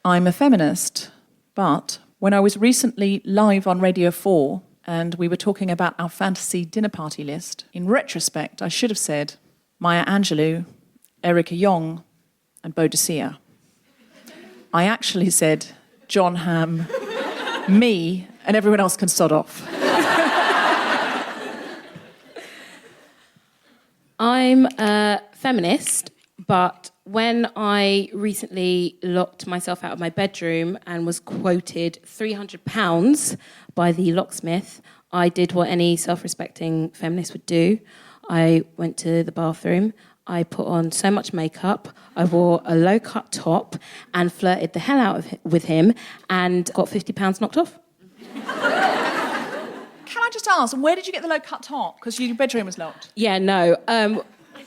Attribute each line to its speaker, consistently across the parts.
Speaker 1: I'm a feminist, but when I was recently live on Radio 4 and we were talking about our fantasy dinner party list, in retrospect, I should have said Maya Angelou, Erica Jong, and Boadicea. I actually said John Hamm, me, and everyone else can sod off.
Speaker 2: I'm a feminist, but when I recently locked myself out of my bedroom and was quoted £300 by the locksmith, I did what any self-respecting feminist would do. I went to the bathroom, I put on so much makeup, I wore a low-cut top and flirted the hell out with him and got £50 knocked off.
Speaker 1: Can I just ask, where did you get the low-cut top? Because your bedroom was locked.
Speaker 2: Yeah, no,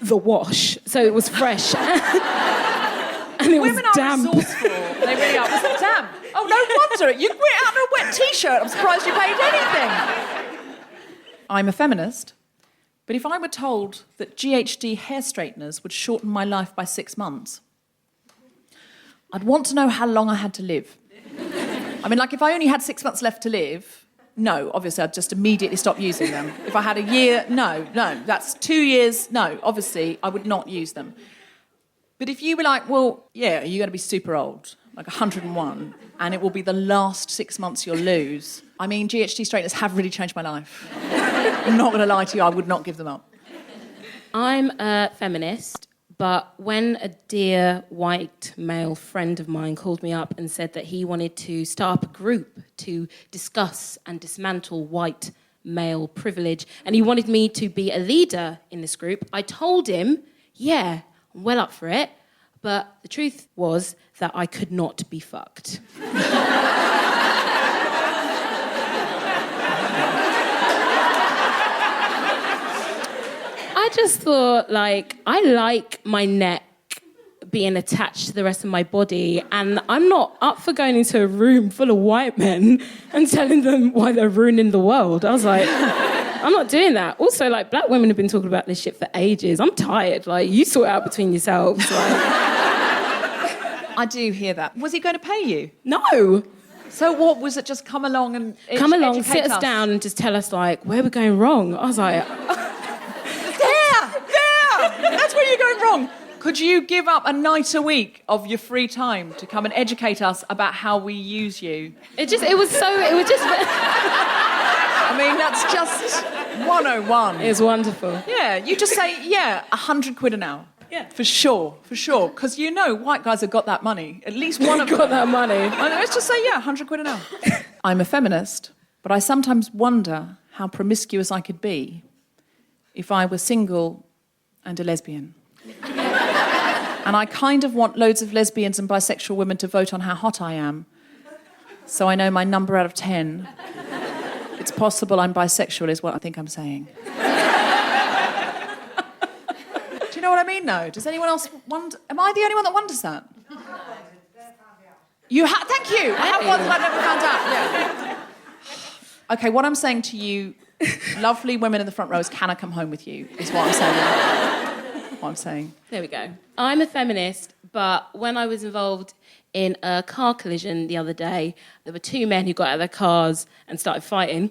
Speaker 2: the wash. So it was fresh. And it
Speaker 1: Women
Speaker 2: was damp.
Speaker 1: Are resourceful. They really are. Was it damp? Oh, no wonder. You went out in a wet T-shirt. I'm surprised you paid anything. I'm a feminist, but if I were told that GHD hair straighteners would shorten my life by 6 months, I'd want to know how long I had to live. I mean, like, if I only had 6 months left to live, no, obviously I'd just immediately stop using them. If I had a year, no. That's 2 years, no, obviously I would not use them. But if you were like, well, yeah, you're going to be super old, like 101, and it will be the last 6 months you'll lose. I mean, GHD straighteners have really changed my life. I'm not going to lie to you, I would not give them up.
Speaker 2: I'm a feminist, but when a dear white male friend of mine called me up and said that he wanted to start up a group to discuss and dismantle white male privilege, and he wanted me to be a leader in this group, I told him, yeah, I'm well up for it, but the truth was that I could not be fucked. I just thought, like, I like my neck being attached to the rest of my body, and I'm not up for going into a room full of white men and telling them why they're ruining the world. I was like, I'm not doing that. Also, like, black women have been talking about this shit for ages. I'm tired. Like, you sort it out between yourselves. Like.
Speaker 1: I do hear that. Was he going to pay you?
Speaker 2: No.
Speaker 1: So what, was it just come along and
Speaker 2: come along,
Speaker 1: educate
Speaker 2: sit us down and just tell us, like, where we're going wrong? I was like... There!
Speaker 1: That's where you're going wrong. Could you give up a night a week of your free time to come and educate us about how we use you?
Speaker 2: It was just...
Speaker 1: I mean, that's just 101.
Speaker 2: It's wonderful.
Speaker 1: Yeah, you just say, yeah, 100 quid an hour.
Speaker 2: Yeah.
Speaker 1: For sure. Because you know white guys have got that money. At least one of them.
Speaker 2: got that money.
Speaker 1: And let's just say, yeah, 100 quid an hour. I'm a feminist, but I sometimes wonder how promiscuous I could be if I were single and a lesbian. And I kind of want loads of lesbians and bisexual women to vote on how hot I am, so I know my number out of 10. It's possible I'm bisexual is what I think I'm saying. Do you know what I mean, though? Does anyone else wonder? Am I the only one that wonders that? You have? Thank you. I have one that I've never found out. Yeah. Okay, what I'm saying to you, lovely women in the front rows, can I come home with you, is what I'm saying.
Speaker 2: There we go. I'm a feminist, but when I was involved in a car collision the other day, there were two men who got out of their cars and started fighting,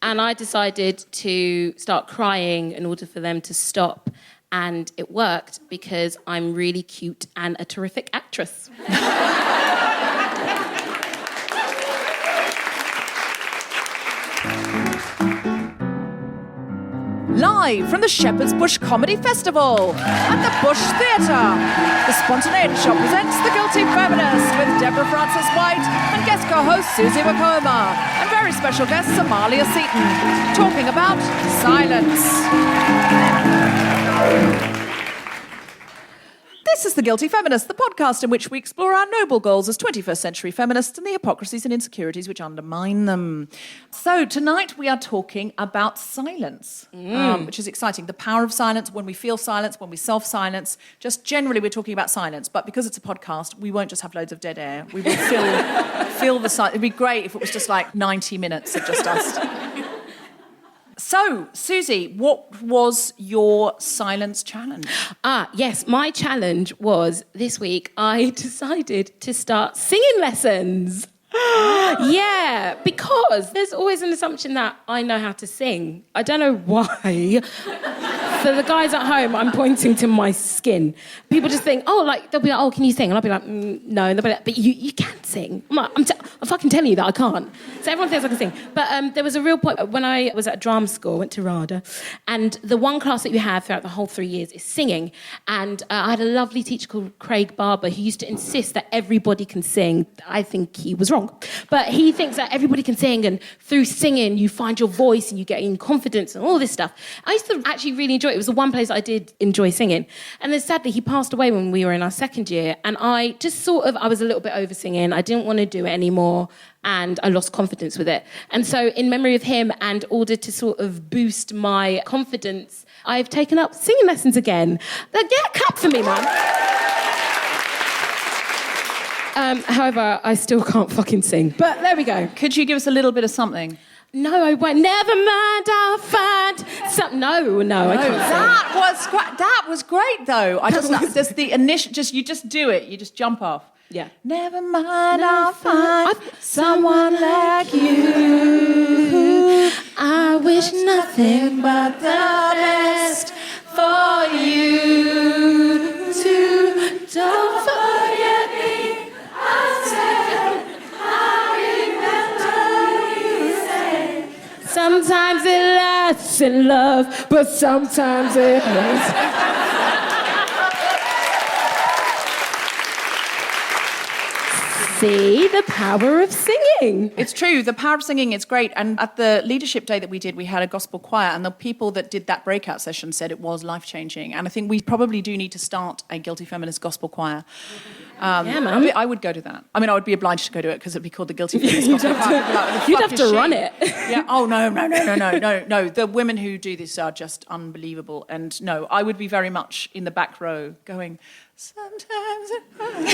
Speaker 2: and I decided to start crying in order for them to stop, and it worked because I'm really cute and a terrific actress.
Speaker 1: Live from the Shepherd's Bush Comedy Festival at the Bush Theatre, the Spontaneity Shop presents The Guilty Feminist with Deborah Frances-White and guest co-host Susan Wokoma and very special guest Somalia Seaton, talking about silence. This is The Guilty Feminist, the podcast in which we explore our noble goals as 21st century feminists and the hypocrisies and insecurities which undermine them. So tonight we are talking about silence, which is exciting. The power of silence, when we feel silence, when we self-silence. Just generally we're talking about silence, but because it's a podcast, we won't just have loads of dead air. We will fill the silence. It'd be great if it was just like 90 minutes of just us. So, Susie, what was your silence challenge?
Speaker 2: Yes, my challenge was this week I decided to start singing lessons. Yeah, because there's always an assumption that I know how to sing. I don't know why. For the guys at home, I'm pointing to my skin. People just think, they'll be like, oh, can you sing? And I'll be like, no. And they'll be like, but you can sing. I'm like, I'm fucking telling you that I can't. So everyone thinks I can sing. But there was a real point when I was at drama school, I went to RADA, and the one class that you have throughout the whole 3 years is singing. And I had a lovely teacher called Craig Barber who used to insist that everybody can sing. I think he was wrong. But he thinks that everybody can sing, and through singing you find your voice and you gain confidence and all this stuff. I used to actually really enjoy it. It was the one place I did enjoy singing. And then sadly he passed away when we were in our second year, and I just I was a little bit over singing. I didn't want to do it anymore, and I lost confidence with it. And so in memory of him, and in order to sort of boost my confidence, I've taken up singing lessons again. Clap for me, man. However, I still can't fucking sing. But there we go.
Speaker 1: Could you give us a little bit of something?
Speaker 2: No, I won't. Never mind, I'll find some. No, I can't sing.
Speaker 1: That was great, though. Just the initial. You just do it. You just jump off.
Speaker 2: Yeah.
Speaker 1: Never mind, I'll find someone like you.
Speaker 2: I wish nothing but the best for you. Don't forget me. Sometimes it lasts in love, but sometimes it hurts. See the power of singing.
Speaker 1: It's true, the power of singing is great. And at the leadership day that we did, we had a gospel choir, and the people that did that breakout session said it was life-changing. And I think we probably do need to start a Guilty Feminist gospel choir.
Speaker 2: Yeah, man.
Speaker 1: I would go to that. I mean, I would be obliged to go to it because it'd be called the Guilty Feminist gospel choir.
Speaker 2: You'd have to run it.
Speaker 1: Yeah. Oh, no. The women who do this are just unbelievable. And no, I would be very much in the back row going, sometimes it hurts.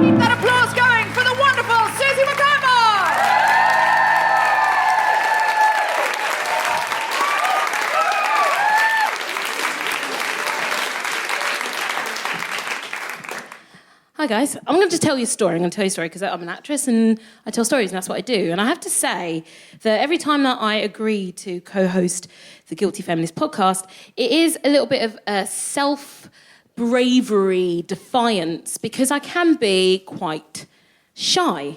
Speaker 1: Keep that applause going for the wonderful Susan Wokoma!
Speaker 2: Hi guys, I'm going to just tell you a story. I'm going to tell you a story because I'm an actress and I tell stories and that's what I do. And I have to say that every time that I agree to co-host the Guilty Feminist podcast, it is a little bit of a bravery, defiance, because I can be quite shy.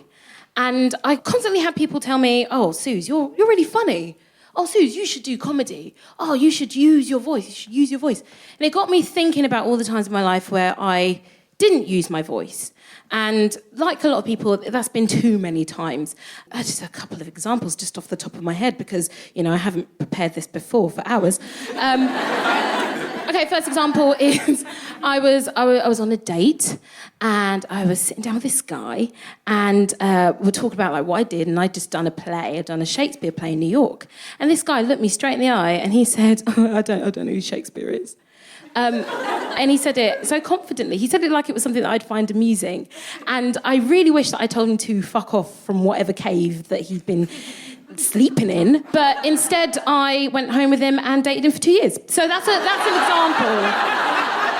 Speaker 2: And I constantly have people tell me, oh, Suze, you're really funny. Oh, Suze, you should do comedy. Oh, you should use your voice. And it got me thinking about all the times in my life where I didn't use my voice. And like a lot of people, that's been too many times. Just a couple of examples just off the top of my head because, I haven't prepared this before for hours. Okay, first example is I was on a date and I was sitting down with this guy and we're talking about what I did, and I'd just done a play. I'd done a Shakespeare play in New York. And this guy looked me straight in the eye and he said, I don't know who Shakespeare is. And he said it so confidently. He said it like it was something that I'd find amusing. And I really wish that I told him to fuck off from whatever cave that he'd been sleeping in, but instead I went home with him and dated him for 2 years. So that's an example.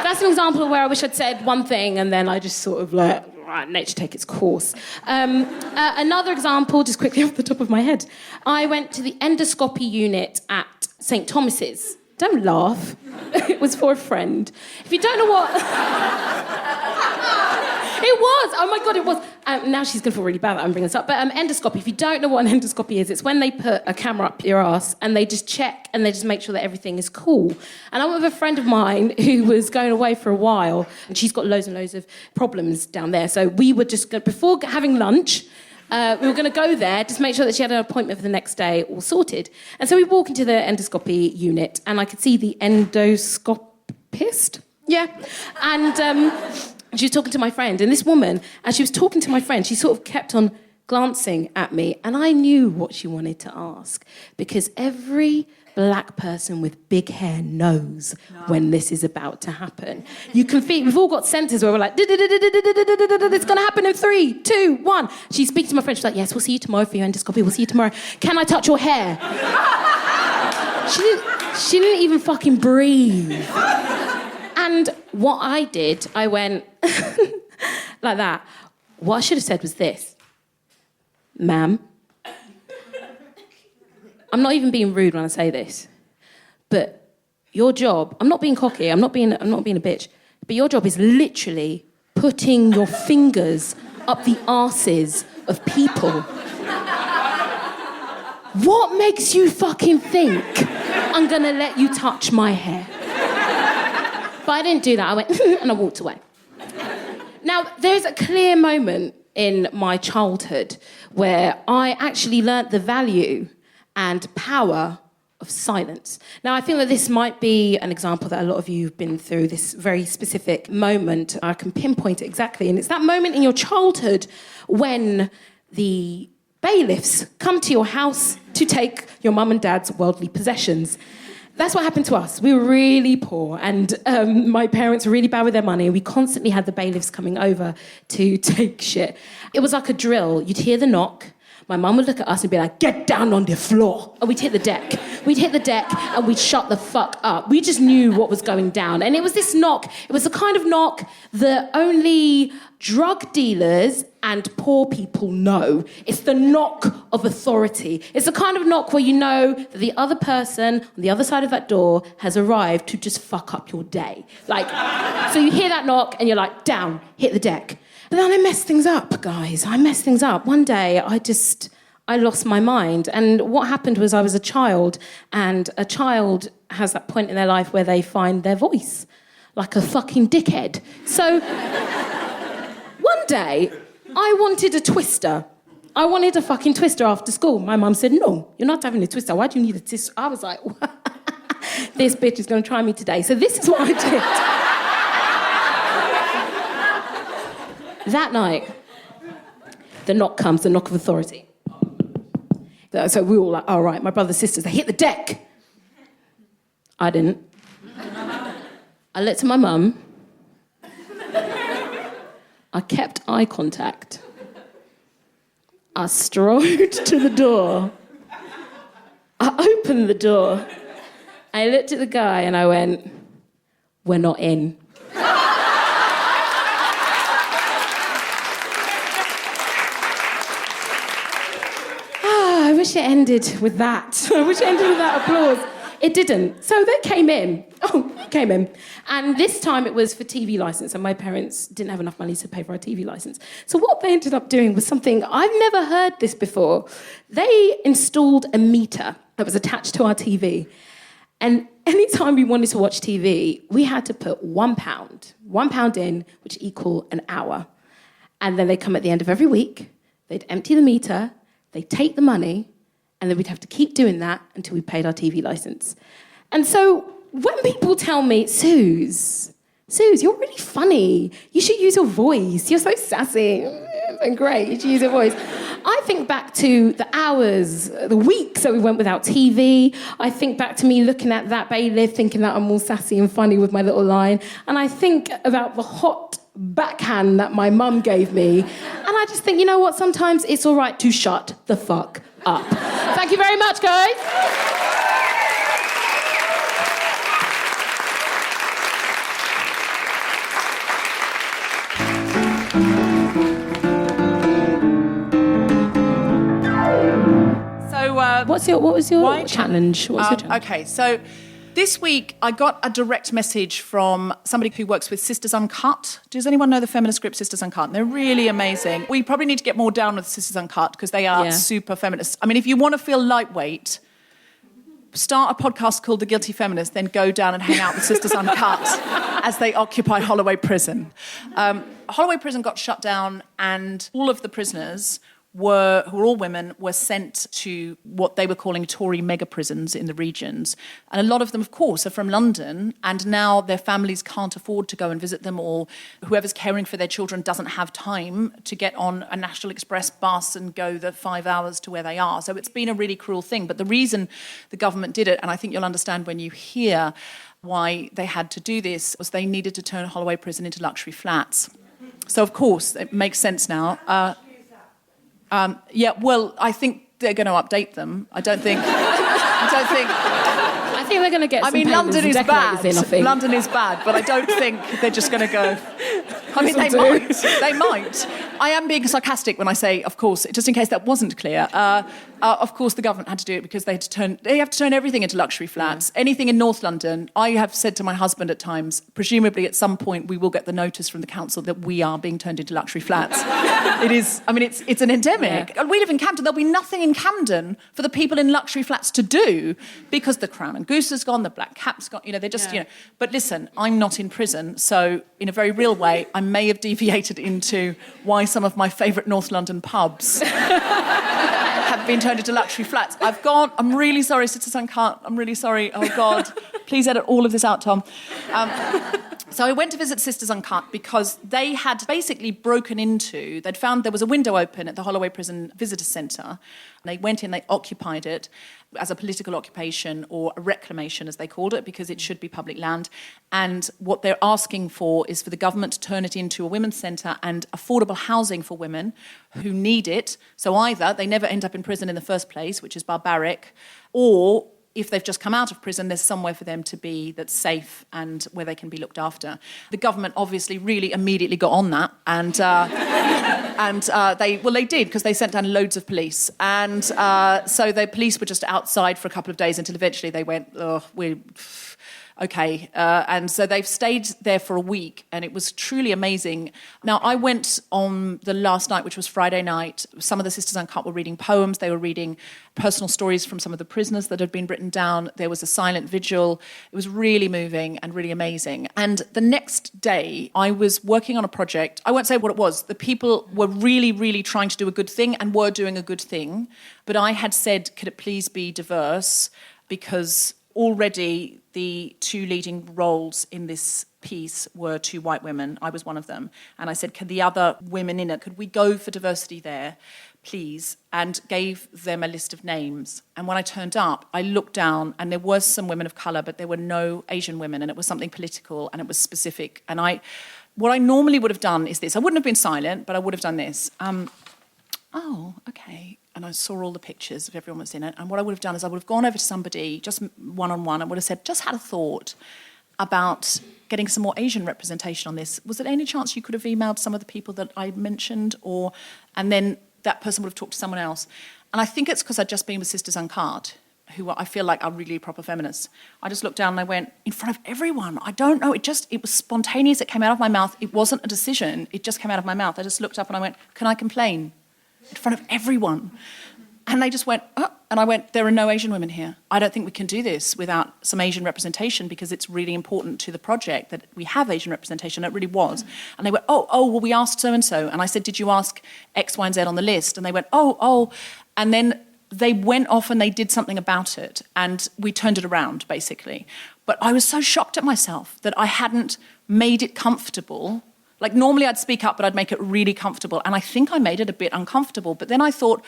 Speaker 2: That's an example where I wish I'd said one thing and then I just sort of let nature take its course. Another example, just quickly off the top of my head, I went to the endoscopy unit at St. Thomas's. Don't laugh. It was for a friend. If you don't know what... It was. Oh, my God, it was. Now she's going to feel really bad that I'm bringing this up. But endoscopy, if you don't know what an endoscopy is, it's when they put a camera up your ass and they just check and they just make sure that everything is cool. And I went with a friend of mine who was going away for a while, and she's got loads and loads of problems down there. So we were just going, before having lunch, we were going to go there, just make sure that she had an appointment for the next day, all sorted. And so we walk into the endoscopy unit, and I could see the endoscopist. Yeah. And she was talking to my friend, and this woman, as she was talking to my friend, she sort of kept on glancing at me, and I knew what she wanted to ask, because every black person with big hair knows when this is about to happen. You can feel, we've all got sensors where we're like, it's going to happen in 3, 2, 1. She speaks to my friend, she's like, yes, we'll see you tomorrow for your endoscopy, we'll see you tomorrow. Can I touch your hair? She didn't even fucking breathe. And what I did, I went like that. What I should have said was this. Ma'am, I'm not even being rude when I say this, but your job, I'm not being cocky, I'm not being a bitch, but your job is literally putting your fingers up the arses of people. What makes you fucking think I'm gonna let you touch my hair? But I didn't do that. I went and I walked away. Now, there's a clear moment in my childhood where I actually learnt the value and power of silence. Now, I feel that this might be an example that a lot of you have been through, this very specific moment. I can pinpoint it exactly. And it's that moment in your childhood when the bailiffs come to your house to take your mum and dad's worldly possessions. That's what happened to us. We were really poor, and my parents were really bad with their money, and we constantly had the bailiffs coming over to take shit. It was like a drill. You'd hear the knock. My mum would look at us and be like, get down on the floor. And we'd hit the deck. We'd hit the deck and we'd shut the fuck up. We just knew what was going down. And it was this knock. It was the kind of knock that only drug dealers and poor people know. It's the knock of authority. It's the kind of knock where you know that the other person on the other side of that door has arrived to just fuck up your day. Like, so you hear that knock and you're like, down, hit the deck. But then I messed things up, guys. I messed things up. One day, I lost my mind. And what happened was I was a child, and a child has that point in their life where they find their voice, like a fucking dickhead. So one day, I wanted a twister. I wanted a fucking twister after school. My mum said, no, you're not having a twister. Why do you need a twister? I was like, this bitch is going to try me today. So this is what I did. That night, the knock comes, the knock of authority. So we were all like, all right, my brothers and sisters, they hit the deck. I didn't. I looked at my mum. I kept eye contact. I strode to the door. I opened the door. I looked at the guy and I went, we're not in. I wish it ended with that. I wish it ended with that applause. It didn't. So they came in. And this time it was for TV licence, and my parents didn't have enough money to pay for a TV licence. So what they ended up doing was something, I've never heard this before. They installed a meter that was attached to our TV. And any time we wanted to watch TV, we had to put £1 in, which equal an hour. And then they'd come at the end of every week, they'd empty the meter, they'd take the money, and then we'd have to keep doing that until we paid our TV licence. And so when people tell me, Suze, you're really funny. You should use your voice. You're so sassy and great. You should use your voice. I think back to the hours, the weeks that we went without TV. I think back to me looking at that bailiff, thinking that I'm all sassy and funny with my little line. And I think about the hot backhand that my mum gave me. And I just think, you know what? Sometimes it's all right to shut the fuck up. Thank you very much, guys. What was your challenge?
Speaker 1: Okay, so this week I got a direct message from somebody who works with Sisters Uncut. Does anyone know the feminist group Sisters Uncut? They're really amazing. We probably need to get more down with Sisters Uncut because they are super feminists. I mean, if you want to feel lightweight, start a podcast called The Guilty Feminist, then go down and hang out with Sisters Uncut as they occupy Holloway Prison. Holloway Prison got shut down and all of the prisoners who were all women, were sent to what they were calling Tory mega prisons in the regions. And a lot of them, of course, are from London, and now their families can't afford to go and visit them, or whoever's caring for their children doesn't have time to get on a National Express bus and go the 5 hours to where they are. So it's been a really cruel thing. But the reason the government did it, and I think you'll understand when you hear why they had to do this, was they needed to turn Holloway Prison into luxury flats. So, of course, it makes sense now. I think they're going to update them. I think
Speaker 2: they're going to get.
Speaker 1: London is bad.
Speaker 2: In, I think.
Speaker 1: London is bad, but I don't think they're just going to go. I mean, they might. They might. I am being sarcastic when I say, of course, just in case that wasn't clear. Of course, the government had to do it because they have to turn everything into luxury flats. Anything in North London, I have said to my husband at times, presumably at some point we will get the notice from the council that we are being turned into luxury flats. It is. I mean, it's an endemic. Yeah. We live in Camden. There'll be nothing in Camden for the people in luxury flats to do because the Crown and Goose has gone, the Black Cap's gone. They're just. But listen, I'm not in prison, so in a very real way, I may have deviated into why some of my favourite North London pubs have been turned into luxury flats. I'm really sorry, Sisters Uncut. I'm really sorry. Oh, God. Please edit all of this out, Tom. So I went to visit Sisters Uncut because they had basically they'd found there was a window open at the Holloway Prison Visitor Centre. They went in, they occupied it as a political occupation or a reclamation, as they called it, because it should be public land. And what they're asking for is for the government to turn it into a women's centre and affordable housing for women who need it. So either they never end up in prison in the first place, which is barbaric, or if they've just come out of prison, there's somewhere for them to be that's safe and where they can be looked after. The government obviously really immediately got on that, and they did, because they sent down loads of police. And so the police were just outside for a couple of days until eventually they went, okay. And so they've stayed there for a week, and it was truly amazing. Now, I went on the last night, which was Friday night. Some of the Sisters Uncut were reading poems. They were reading personal stories from some of the prisoners that had been written down. There was a silent vigil. It was really moving and really amazing. And the next day, I was working on a project. I won't say what it was. The people were really, really trying to do a good thing and were doing a good thing. But I had said, could it please be diverse? Because already the two leading roles in this piece were two white women. I was one of them. And I said, can the other women in it, could we go for diversity there, please? And gave them a list of names. And when I turned up, I looked down, and there was some women of colour, but there were no Asian women, and it was something political, and it was specific. And what I normally would have done is this. I wouldn't have been silent, but I would have done this. Oh, okay. And I saw all the pictures of everyone that's in it. And what I would have done is I would have gone over to somebody, just one-on-one, and would have said, just had a thought about getting some more Asian representation on this. Was there any chance you could have emailed some of the people that I mentioned? And then that person would have talked to someone else. And I think it's because I'd just been with Sisters Uncut, who I feel like are really proper feminists. I just looked down and I went, in front of everyone. I don't know, it was spontaneous. It came out of my mouth. It wasn't a decision. It just came out of my mouth. I just looked up and I went, can I complain? In front of everyone. And they just went, oh. And I went, there are no Asian women here. I don't think we can do this without some Asian representation, because it's really important to the project that we have Asian representation. It really was. And they went, well, we asked so-and-so. And I said, did you ask X, Y, and Z on the list? And they went, oh. And then they went off and they did something about it. And we turned it around, basically. But I was so shocked at myself that I hadn't made it comfortable. Like, normally I'd speak up, but I'd make it really comfortable. And I think I made it a bit uncomfortable. But then I thought,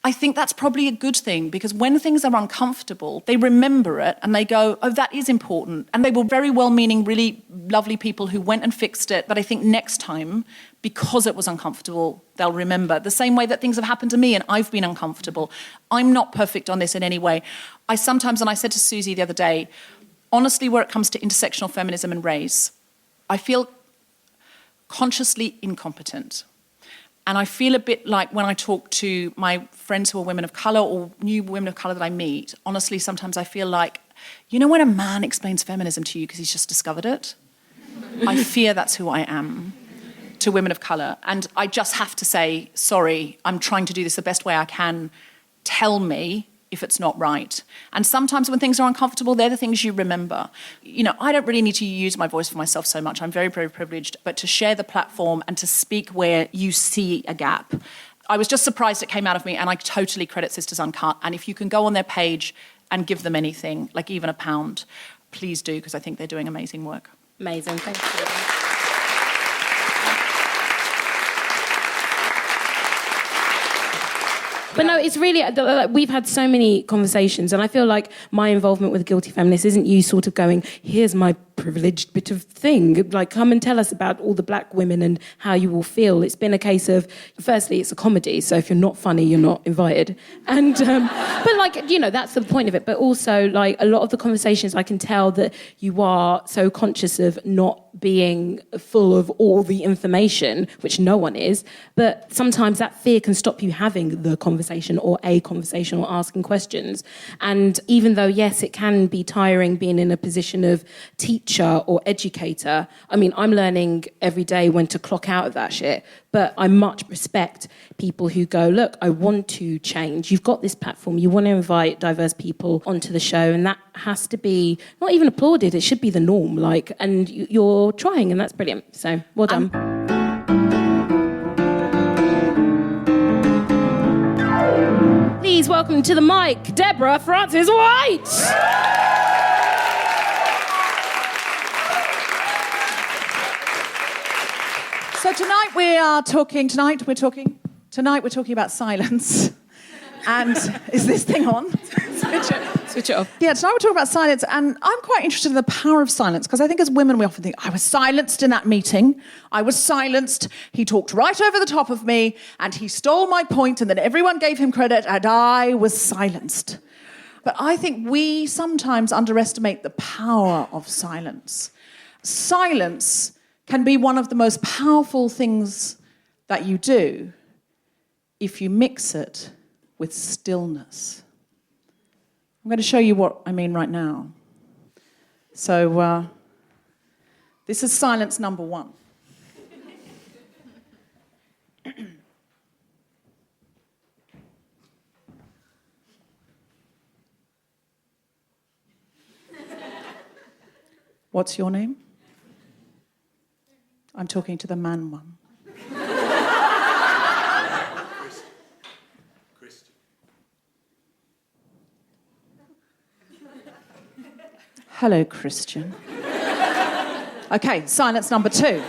Speaker 1: I think that's probably a good thing, because when things are uncomfortable, they remember it and they go, oh, that is important. And they were very well-meaning, really lovely people who went and fixed it. But I think next time, because it was uncomfortable, they'll remember. The same way that things have happened to me and I've been uncomfortable. I'm not perfect on this in any way. I sometimes, and I said to Susie the other day, honestly, where it comes to intersectional feminism and race, I feel consciously incompetent. And I feel a bit like when I talk to my friends who are women of colour or new women of colour that I meet, honestly, sometimes I feel like, you know when a man explains feminism to you because he's just discovered it? I fear that's who I am to women of colour. And I just have to say, sorry, I'm trying to do this the best way I can. Tell me if it's not right. And sometimes when things are uncomfortable, they're the things you remember. You know, I don't really need to use my voice for myself so much. I'm very, very privileged. But to share the platform and to speak where you see a gap, I was just surprised it came out of me, and I totally credit Sisters Uncut. And if you can go on their page and give them anything, like even £1, please do, because I think they're doing amazing work.
Speaker 2: Amazing, thank you. But no, it's really, we've had so many conversations, and I feel like my involvement with Guilty Feminist isn't you sort of going, here's my privileged bit of thing, like come and tell us about all the black women and how you will feel. It's been a case of, firstly, it's a comedy, so if you're not funny, you're not invited. And, but like, you know, that's the point of it. But also, like, a lot of the conversations, I can tell that you are so conscious of not being full of all the information, which no one is, but sometimes that fear can stop you having the conversation or asking questions. And even though, yes, it can be tiring being in a position of teacher or educator, I mean, I'm learning every day when to clock out of that shit, but I much respect people who go, look, I want to change. You've got this platform, you want to invite diverse people onto the show, and that has to be not even applauded, it should be the norm, like, and you're trying, and that's brilliant. So, well done. Please welcome to the mic, Deborah Frances-White.
Speaker 1: So tonight we're talking about silence. And is this thing on?
Speaker 2: Switch it off.
Speaker 1: Yeah, tonight we're talking about silence, and I'm quite interested in the power of silence, because I think as women we often think, I was silenced in that meeting, I was silenced, he talked right over the top of me, and he stole my point, and then everyone gave him credit, and I was silenced. But I think we sometimes underestimate the power of silence. Silence can be one of the most powerful things that you do if you mix it with stillness. I'm going to show you what I mean right now. So this is silence number 1. What's your name? I'm talking to the man one.
Speaker 3: Christian.
Speaker 1: Hello, Christian. Okay, silence number 2.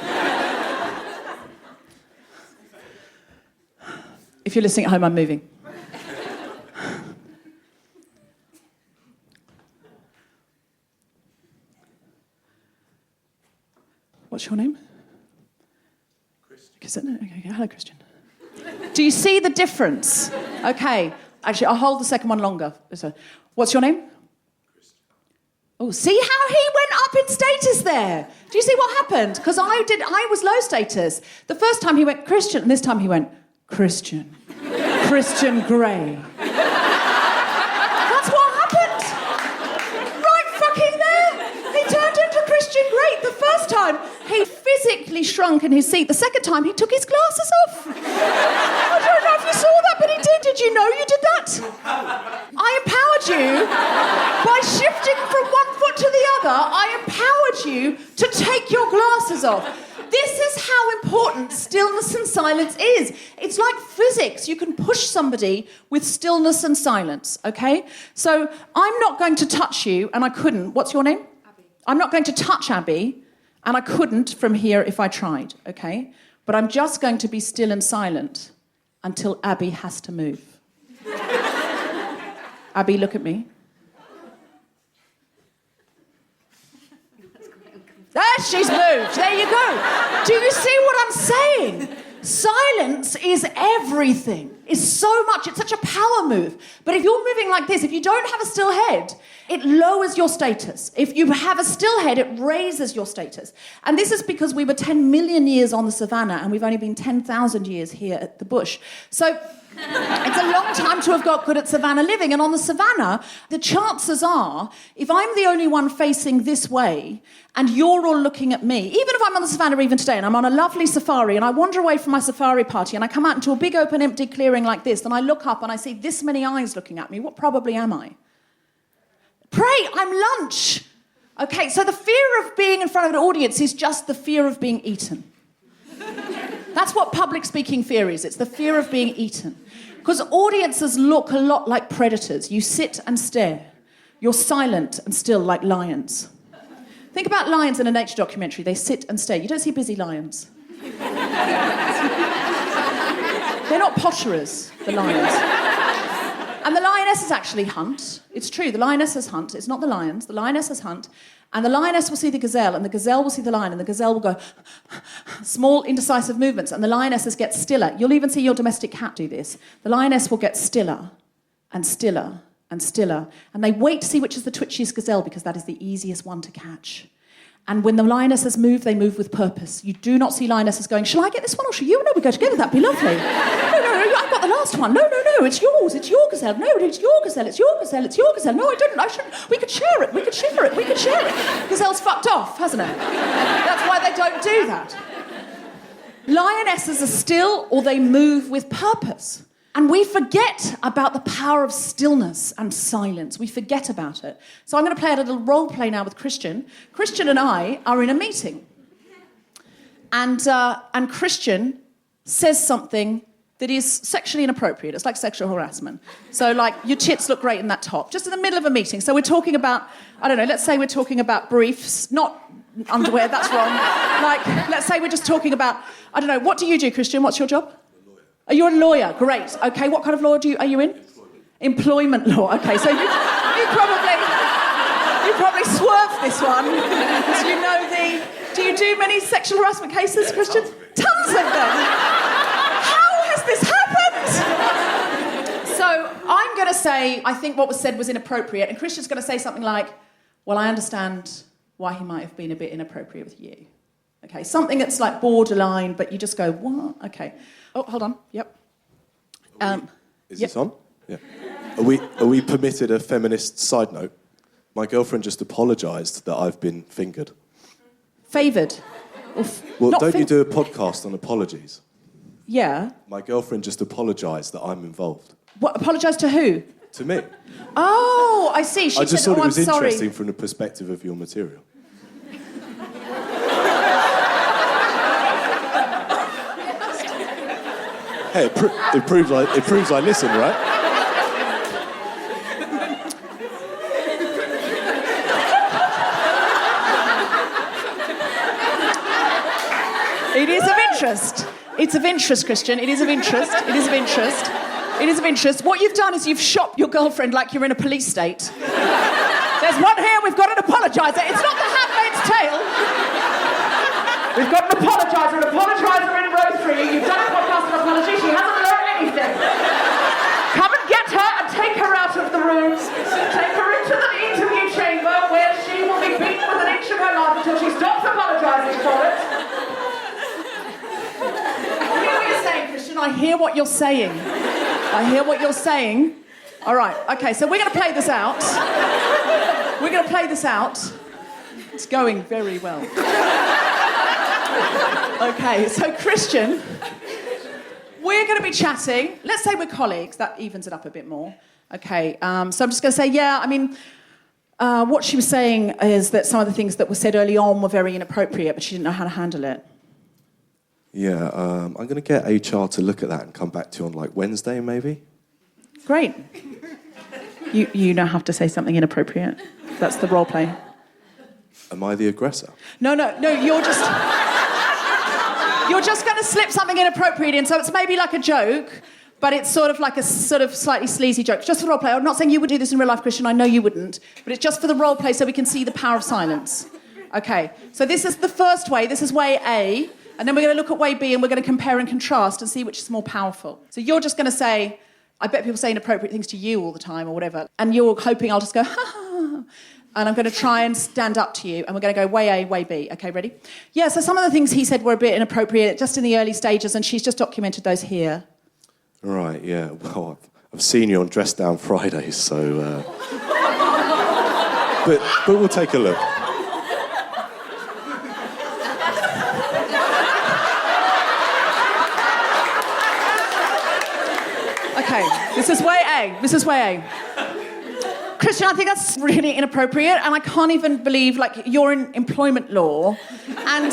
Speaker 1: If you're listening at home, I'm moving. What's your name? Christian. Okay, hello, Christian. Do you see the difference? Okay, actually, I'll hold the second one longer. So, what's your name? Christian. Oh, see how he went up in status there? Do you see what happened? Because I was low status. The first time he went Christian, and this time he went Christian. Christian Grey. That's what happened. Right fucking there. He turned into Christian Grey. The first time, he physically shrunk in his seat. The second time, he took his glasses off. I don't know if you saw that, but he did. Did you know you did that? I empowered you by shifting from one foot to the other. I empowered you to take your glasses off. This is how important stillness and silence is. It's like physics. You can push somebody with stillness and silence, okay? So I'm not going to touch you, and I couldn't. What's your name? Abby. I'm not going to touch Abby, and I couldn't from here if I tried, okay? But I'm just going to be still and silent until Abby has to move. Abby, look at me. There, she's moved. There you go. Do you see what I'm saying? Silence is everything. It's so much. It's such a power move. But if you're moving like this, if you don't have a still head, it lowers your status. If you have a still head, it raises your status. And this is because we were 10 million years on the savannah and we've only been 10,000 years here at the bush. So it's a long time to have got good at savannah living. And on the savannah, the chances are, if I'm the only one facing this way and you're all looking at me, even if I'm on the savannah even today and I'm on a lovely safari and I wander away from my safari party and I come out into a big open empty clearing like this and I look up and I see this many eyes looking at me, what probably am I? Pray, I'm lunch. Okay, so the fear of being in front of an audience is just the fear of being eaten. That's what public speaking fear is. It's the fear of being eaten. Because audiences look a lot like predators. You sit and stare. You're silent and still like lions. Think about lions in a nature documentary. They sit and stare. You don't see busy lions. They're not potterers, the lions. And the lionesses actually hunt. It's true, the lionesses hunt. It's not the lions. The lionesses hunt. And the lioness will see the gazelle, and the gazelle will see the lion, and the gazelle will go small, indecisive movements, and the lionesses get stiller. You'll even see your domestic cat do this. The lioness will get stiller and stiller and stiller, and they wait to see which is the twitchiest gazelle because that is the easiest one to catch. And when the lionesses move, they move with purpose. You do not see lionesses going, shall I get this one or shall you? No, we go together, that'd be lovely. No, I've got the last one. No, it's your gazelle. No, it's your gazelle, it's your gazelle, it's your gazelle. No, I shouldn't. We could share it. Gazelle's fucked off, hasn't it? That's why they don't do that. Lionesses are still or they move with purpose. And we forget about the power of stillness and silence. We forget about it. So I'm going to play a little role play now with Christian. Christian and I are in a meeting. And Christian says something that is sexually inappropriate. It's like sexual harassment. So, like, your tits look great in that top. Just in the middle of a meeting. So we're talking about, I don't know, let's say we're talking about briefs, not underwear, that's wrong. Like, let's say we're just talking about, I don't know, what do you do, Christian? What's your job? Are you a lawyer? Great. Okay, what kind of law are you in? Employment law. Okay, so you probably swerved this one because you know do you do many sexual harassment cases, Christian? Tons of them. How has this happened? So I'm going to say, I think what was said was inappropriate, and Christian's going to say something like, well, I understand why he might have been a bit inappropriate with you. Okay, something that's like borderline, but you just go, what? Okay. Oh, hold on. Yep.
Speaker 3: Is this on? Yeah. Are we permitted a feminist side note? My girlfriend just apologised that I've been fingered.
Speaker 1: Favoured?
Speaker 3: Well, don't you do a podcast on apologies?
Speaker 1: Yeah.
Speaker 3: My girlfriend just apologised that I'm involved.
Speaker 1: What? Apologise to who?
Speaker 3: To me.
Speaker 1: Oh, I see.
Speaker 3: I just thought it was
Speaker 1: I'm sorry.
Speaker 3: interesting from the perspective of your material. Hey, it proves I listen, right?
Speaker 1: It is of interest. It's of interest, Christian. It is of interest. It is of interest. It is of interest. What you've done is you've shopped your girlfriend like you're in a police state. There's one here, we've got an apologiser. It's not the Handmaid's Tale. We've got an apologiser in row 3. You've done a podcast on apology. She hasn't learned anything. Come and get her and take her out of the room. Take her into the interview chamber where she will be beaten with an inch of her life until she stops apologising for it. I hear what you're saying, Christian. I hear what you're saying. I hear what you're saying. All right. Okay, so we're going to play this out. It's going very well. Okay, so Christian, we're going to be chatting. Let's say we're colleagues. That evens it up a bit more. Okay, so I'm just going to say, what she was saying is that some of the things that were said early on were very inappropriate, but she didn't know how to handle it.
Speaker 3: Yeah, I'm going to get HR to look at that and come back to you on, like, Wednesday, maybe?
Speaker 1: Great. You now have to say something inappropriate. That's the role play.
Speaker 3: Am I the aggressor?
Speaker 1: No, you're just going to slip something inappropriate in, so it's maybe like a joke, but it's sort of like a sort of slightly sleazy joke. Just for the role play. I'm not saying you would do this in real life, Christian. I know you wouldn't, but it's just for the role play so we can see the power of silence. Okay, so this is the first way. This is way A, and then we're going to look at way B, and we're going to compare and contrast and see which is more powerful. So you're just going to say, I bet people say inappropriate things to you all the time or whatever, and you're hoping I'll just go, ha, ha, ha. And I'm going to try and stand up to you, and we're going to go way A, way B. Okay, ready? Yeah, so some of the things he said were a bit inappropriate just in the early stages, and she's just documented those here.
Speaker 3: Right, yeah. Well, I've seen you on Dress Down Fridays, so... but we'll take a look.
Speaker 1: Okay, this is way A. Christian, I think that's really inappropriate, and I can't even believe, like, you're in employment law, and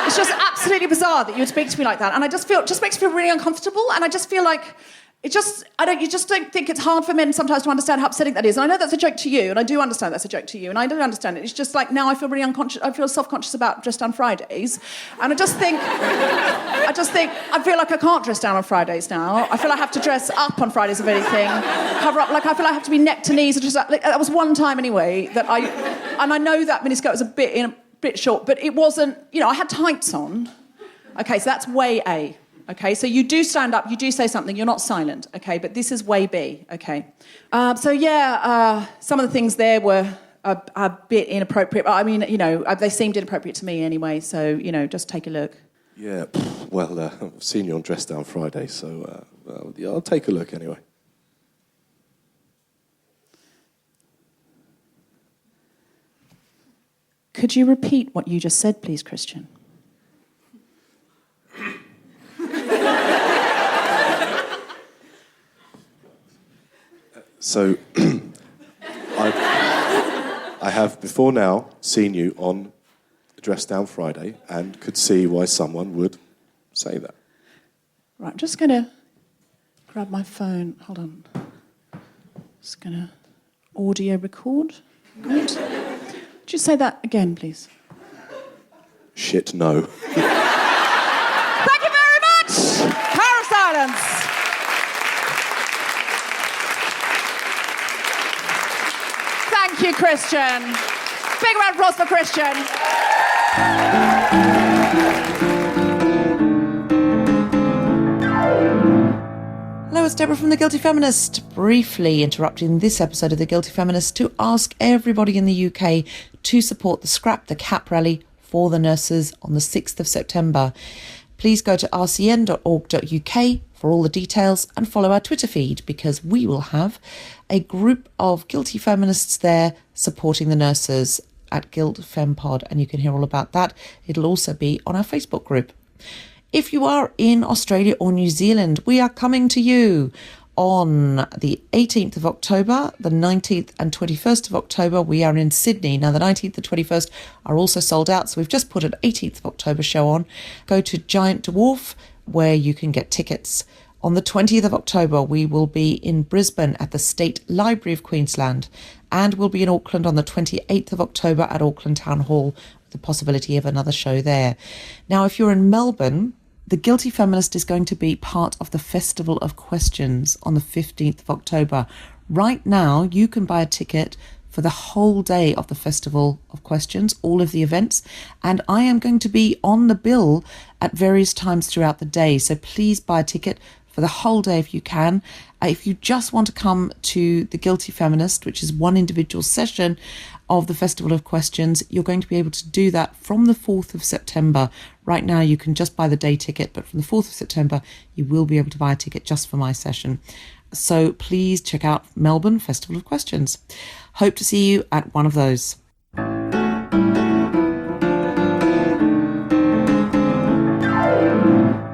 Speaker 1: It's just absolutely bizarre that you would speak to me like that. And just makes me feel really uncomfortable. And I just feel like you just don't think it's hard for men sometimes to understand how upsetting that is. And I know that's a joke to you, and I do understand that's a joke to you, and I do understand it. It's just like now I feel really unconscious. I feel self-conscious about dress down Fridays, and I feel like I can't dress down on Fridays now. I feel I have to dress up on Fridays, if anything, cover up. Like I feel I have to be neck to knees. That was one time anyway and I know that miniskirt was a bit short, but it wasn't. I had tights on. Okay, so that's way A. Okay, so you do stand up, you do say something, you're not silent, okay, but this is way B, okay. Some of the things there were a bit inappropriate. I mean, they seemed inappropriate to me anyway, so, just take a look.
Speaker 3: Yeah, well, I've seen you on Dress Down Friday, so I'll take a look anyway.
Speaker 1: Could you repeat what you just said, please, Christian?
Speaker 3: So, I have before now seen you on Dress Down Friday and could see why someone would say that.
Speaker 1: Right, I'm just going to grab my phone. Hold on. Just going to audio record. Good. Would you say that again, please?
Speaker 3: Shit, no.
Speaker 1: Thank you very much! Power of silence. Thank you, Christian. Big round of applause for Christian. Hello, it's Deborah from The Guilty Feminist. Briefly interrupting this episode of The Guilty Feminist to ask everybody in the UK to support the Scrap the Cap rally for the nurses on the 6th of September. Please go to rcn.org.uk for all the details and follow our Twitter feed because we will have a group of guilty feminists there supporting the nurses at Guilt FemPod, and you can hear all about that. It'll also be on our Facebook group. If you are in Australia or New Zealand, we are coming to you on the 18th of October, the 19th and 21st of October. We are in Sydney. Now, the 19th and 21st are also sold out, so we've just put an 18th of October show on. Go to Giant Dwarf, where you can get tickets. On the 20th of October, we will be in Brisbane at the State Library of Queensland, and we'll be in Auckland on the 28th of October at Auckland Town Hall, with the possibility of another show there. Now, if you're in Melbourne, The Guilty Feminist is going to be part of the Festival of Questions on the 15th of October. Right now, you can buy a ticket for the whole day of the Festival of Questions, all of the events, and I am going to be on the bill at various times throughout the day, so please buy a ticket for the whole day if you can. If you just want to come to The Guilty Feminist, which is one individual session of the Festival of Questions, you're going to be able to do that from the 4th of September. Right now, you can just buy the day ticket, but from the 4th of September, you will be able to buy a ticket just for my session. So please check out Melbourne Festival of Questions. Hope to see you at one of those.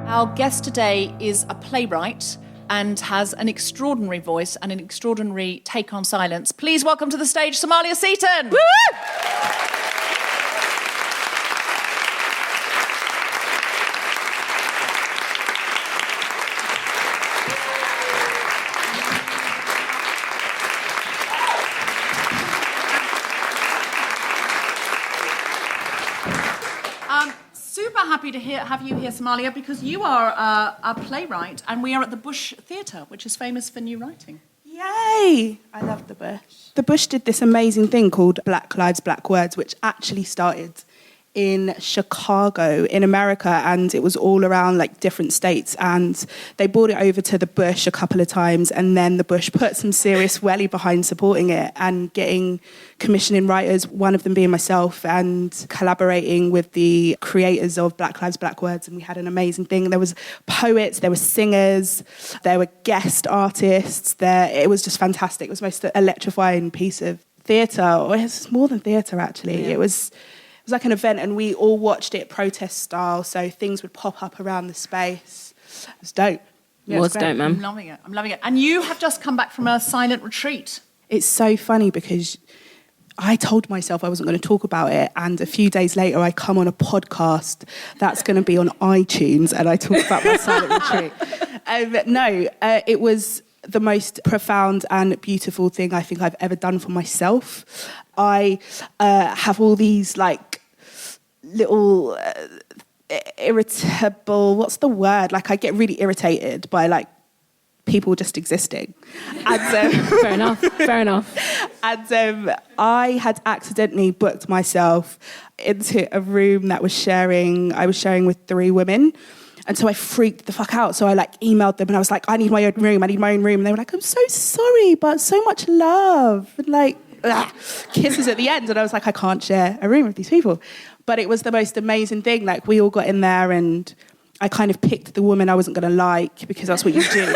Speaker 1: Our guest today is a playwright and has an extraordinary voice and an extraordinary take on silence. Please welcome to the stage Somalia Seaton. Woo! Happy to have you here, Somalia, because you are a playwright and we are at the Bush Theatre, which is famous for new writing.
Speaker 4: Yay! I love the Bush. The Bush did this amazing thing called Black Lives, Black Words, which actually started in Chicago in America, and it was all around like different states, and they brought it over to the Bush a couple of times, and then the Bush put some serious welly behind supporting it and getting commissioning writers, one of them being myself, and collaborating with the creators of Black Lives, Black Words, and we had an amazing thing. There was poets, there were singers, there were guest artists, it was just fantastic. It was the most electrifying piece of theatre, or it's more than theatre actually. Yeah. It was like an event, and we all watched it protest style, so things would pop up around the space. It was dope.
Speaker 2: It was dope, man.
Speaker 1: I'm loving it. And you have just come back from a silent retreat.
Speaker 4: It's so funny because I told myself I wasn't going to talk about it, and a few days later I come on a podcast that's going to be on iTunes and I talk about my silent retreat. It was the most profound and beautiful thing I think I've ever done for myself. I have all these like little irritable, what's the word? Like I get really irritated by like people just existing. And,
Speaker 2: Fair enough.
Speaker 4: And I had accidentally booked myself into a room that I was sharing with 3 women. And so I freaked the fuck out. So I like emailed them and I was like, I need my own room. And they were like, I'm so sorry, but so much love. And like, kisses at the end. And I was like, I can't share a room with these people. But it was the most amazing thing. Like we all got in there and I kind of picked the woman I wasn't going to like because that's what you do.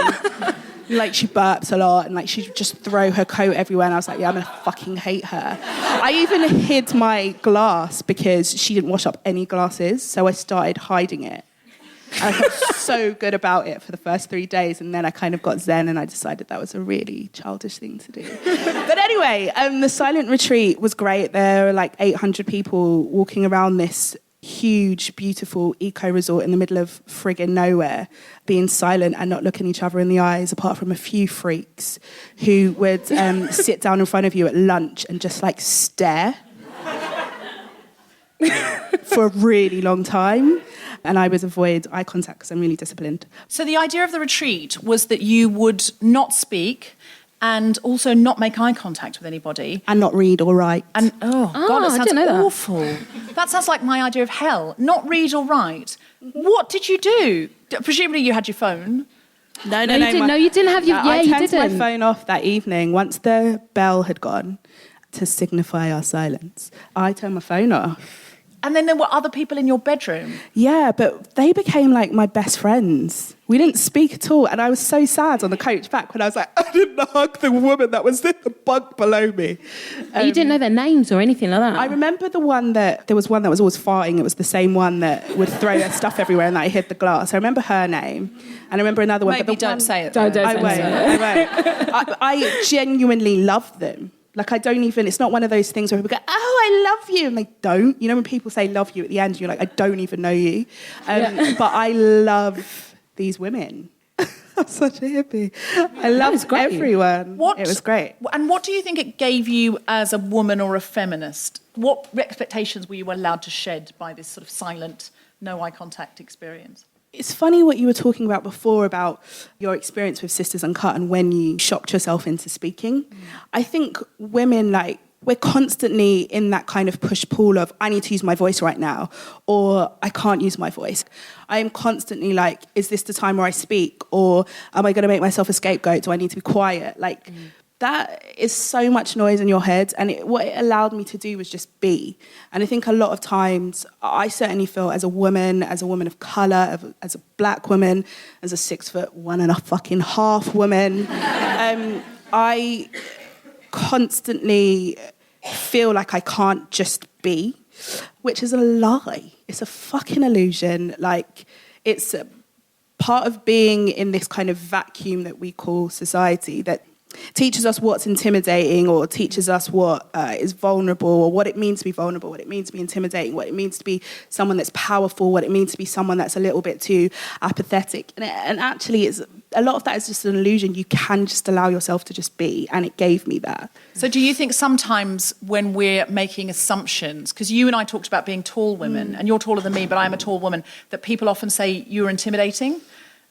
Speaker 4: Like she burps a lot and like she'd just throw her coat everywhere and I was like, yeah, I'm going to fucking hate her. I even hid my glass because she didn't wash up any glasses. So I started hiding it. And I felt so good about it for the first 3 days, and then I kind of got zen and I decided that was a really childish thing to do. But anyway, the silent retreat was great. There were like 800 people walking around this huge, beautiful eco-resort in the middle of friggin' nowhere, being silent and not looking each other in the eyes, apart from a few freaks who would sit down in front of you at lunch and just like stare for a really long time. And I would avoid eye contact because I'm really disciplined.
Speaker 1: So the idea of the retreat was that you would not speak and also not make eye contact with anybody.
Speaker 4: And not read or write.
Speaker 1: And, God, that
Speaker 2: I
Speaker 1: sounds
Speaker 2: didn't know that.
Speaker 1: awful. That sounds like my idea of hell. Not read or write. What did you do? Presumably you had your phone.
Speaker 4: No,
Speaker 2: you didn't. No, you didn't have your...
Speaker 4: I
Speaker 2: you
Speaker 4: turned
Speaker 2: didn't.
Speaker 4: my phone off that evening. Once the bell had gone to signify our silence, I turned my phone off.
Speaker 1: And then there were other people in your bedroom.
Speaker 4: Yeah, but they became like my best friends. We didn't speak at all. And I was so sad on the coach back when I was like, I didn't hug the woman that was in the bunk below me.
Speaker 2: You didn't know their names or anything like that?
Speaker 4: I remember there was one that was always farting. It was the same one that would throw her stuff everywhere and that I hid the glass. I remember her name. And I remember another one.
Speaker 1: Maybe don't say it.
Speaker 2: Don't
Speaker 4: I won't.
Speaker 2: say it.
Speaker 4: I won't. I genuinely loved them. Like, it's not one of those things where people go, oh, I love you, and they don't. You know when people say love you at the end, you're like, I don't even know you. But I love these women. I'm such a hippie. I loved everyone. It was great.
Speaker 1: And what do you think it gave you as a woman or a feminist? What expectations were you allowed to shed by this sort of silent, no eye contact experience?
Speaker 4: It's funny what you were talking about before about your experience with Sisters Uncut and when you shocked yourself into speaking. I think women, like, we're constantly in that kind of push-pull of, I need to use my voice right now, or I can't use my voice. I am constantly like, is this the time where I speak? Or am I going to make myself a scapegoat? Do I need to be quiet? Like, that is so much noise in your head, and what it allowed me to do was just be. And I think a lot of times, I certainly feel as a woman of colour, as a black woman, as a 6'1.5" woman, I constantly feel like I can't just be, which is a lie. It's a fucking illusion. Like, it's a part of being in this kind of vacuum that we call society that teaches us what's intimidating or teaches us what is vulnerable or what it means to be vulnerable, what it means to be intimidating, what it means to be someone that's powerful, what it means to be someone that's a little bit too apathetic. And actually, a lot of that is just an illusion. You can just allow yourself to just be, and it gave me that.
Speaker 1: So do you think sometimes when we're making assumptions, because you and I talked about being tall women, and you're taller than me, but I'm a tall woman, that people often say you're intimidating?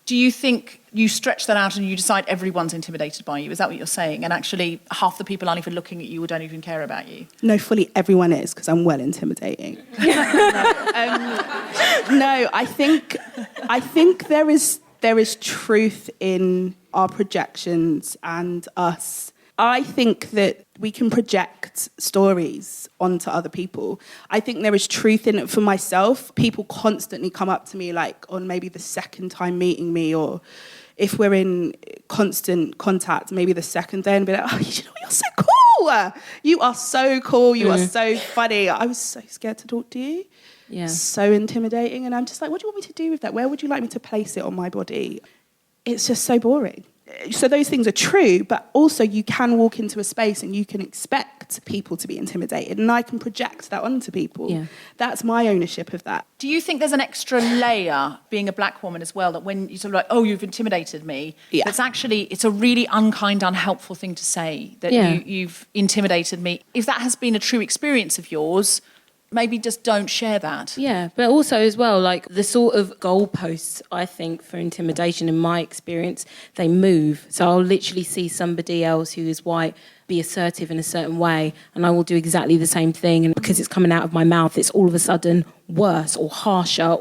Speaker 1: Do you think you stretch that out and you decide everyone's intimidated by you? Is that what you're saying? And actually half the people aren't even looking at you or don't even care about you?
Speaker 4: No, fully everyone is, because I'm well intimidating. No, I think there is truth in our projections and us. I think that we can project stories onto other people. I think there is truth in it for myself. People constantly come up to me, like, on maybe the second time meeting me, or if we're in constant contact, maybe the second day, and be like, oh, you know, you're so cool. You are so cool. You are so funny. I was so scared to talk to you.
Speaker 2: Yeah.
Speaker 4: So intimidating. And I'm just like, what do you want me to do with that? Where would you like me to place it on my body? It's just so boring. So those things are true, but also you can walk into a space and you can expect people to be intimidated, and I can project that onto people.
Speaker 2: Yeah.
Speaker 4: That's my ownership of that.
Speaker 1: Do you think there's an extra layer being a black woman as well, that when you sort of like, oh, you've intimidated me, that's actually, it's a really unkind, unhelpful thing to say, that you've intimidated me. If that has been a true experience of yours, maybe just don't share that.
Speaker 2: Yeah, but also as well, like the sort of goalposts, I think, for intimidation, in my experience, they move. So I'll literally see somebody else who is white be assertive in a certain way, and I will do exactly the same thing. And because it's coming out of my mouth, it's all of a sudden worse or harsher,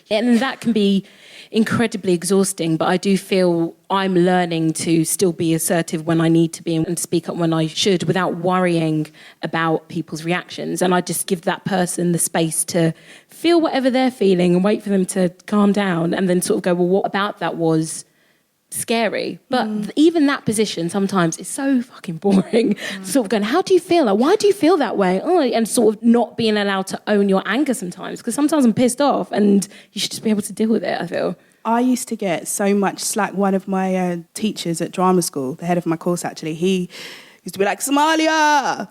Speaker 2: and that can be incredibly exhausting. But I do feel I'm learning to still be assertive when I need to be and speak up when I should, without worrying about people's reactions. And I just give that person the space to feel whatever they're feeling and wait for them to calm down, and then sort of go, well, what about that was scary? But even that position sometimes is so fucking boring. Sort of going, how do you feel? Like, why do you feel that way? Oh, and sort of not being allowed to own your anger sometimes, because sometimes I'm pissed off and you should just be able to deal with it, I feel.
Speaker 4: I used to get so much slack. One of my teachers at drama school, the head of my course actually, he used to be like, Somalia,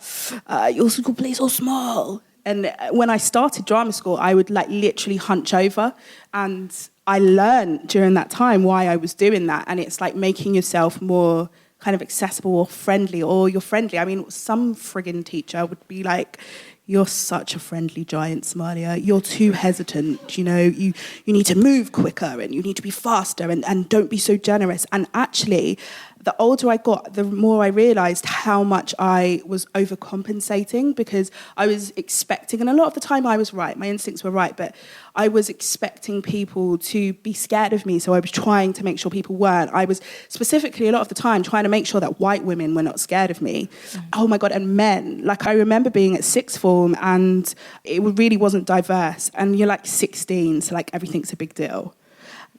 Speaker 4: your school plays so small. And when I started drama school, I would like literally hunch over, and I learned during that time why I was doing that. And it's like making yourself more kind of accessible or friendly, or you're friendly. I mean, some friggin' teacher would be like, you're such a friendly giant, Somalia. You're too hesitant, you know. You need to move quicker, and you need to be faster, and don't be so generous. And actually, the older I got, the more I realised how much I was overcompensating, because I was expecting, and a lot of the time I was right, my instincts were right, but I was expecting people to be scared of me, so I was trying to make sure people weren't. I was specifically, a lot of the time, trying to make sure that white women were not scared of me. Oh my God, and men. Like, I remember being at sixth form, and it really wasn't diverse, and you're like 16, so like everything's a big deal.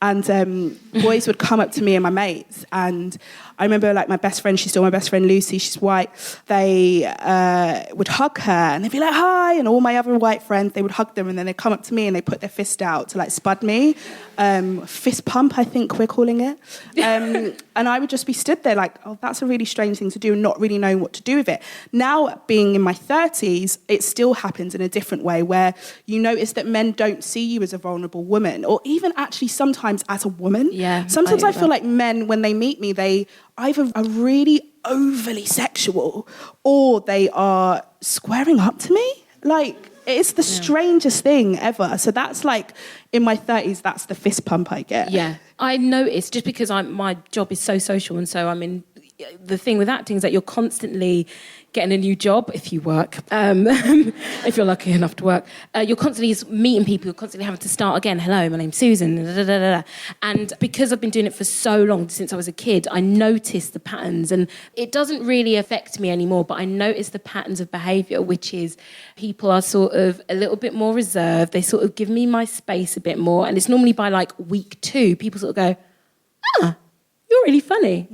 Speaker 4: And boys would come up to me and my mates, and I remember like my best friend, she's still my best friend, Lucy, she's white, they would hug her and they'd be like, hi, and all my other white friends, they would hug them, and then they'd come up to me and they'd put their fist out to like spud me. Fist pump, I think we're calling it. And I would just be stood there like, oh, that's a really strange thing to do, and not really knowing what to do with it. Now, being in my 30s, it still happens in a different way, where you notice that men don't see you as a vulnerable woman, or even actually sometimes as a woman.
Speaker 2: Yeah,
Speaker 4: sometimes I feel like men, when they meet me, they either are really overly sexual, or they are squaring up to me. Like, it's the strangest thing ever. So that's like, in my 30s, that's the fist pump I get.
Speaker 2: Yeah. I noticed, just because my job is so social, and so I'm in, the thing with acting is that you're constantly getting a new job if you work, if you're lucky enough to work. You're constantly meeting people, you're constantly having to start again. Hello, my name's Susan. Da, da, da, da. And because I've been doing it for so long, since I was a kid, I notice the patterns, and it doesn't really affect me anymore, but I notice the patterns of behaviour, which is people are sort of a little bit more reserved. They sort of give me my space a bit more, and it's normally by like week 2, people sort of go, you're really funny.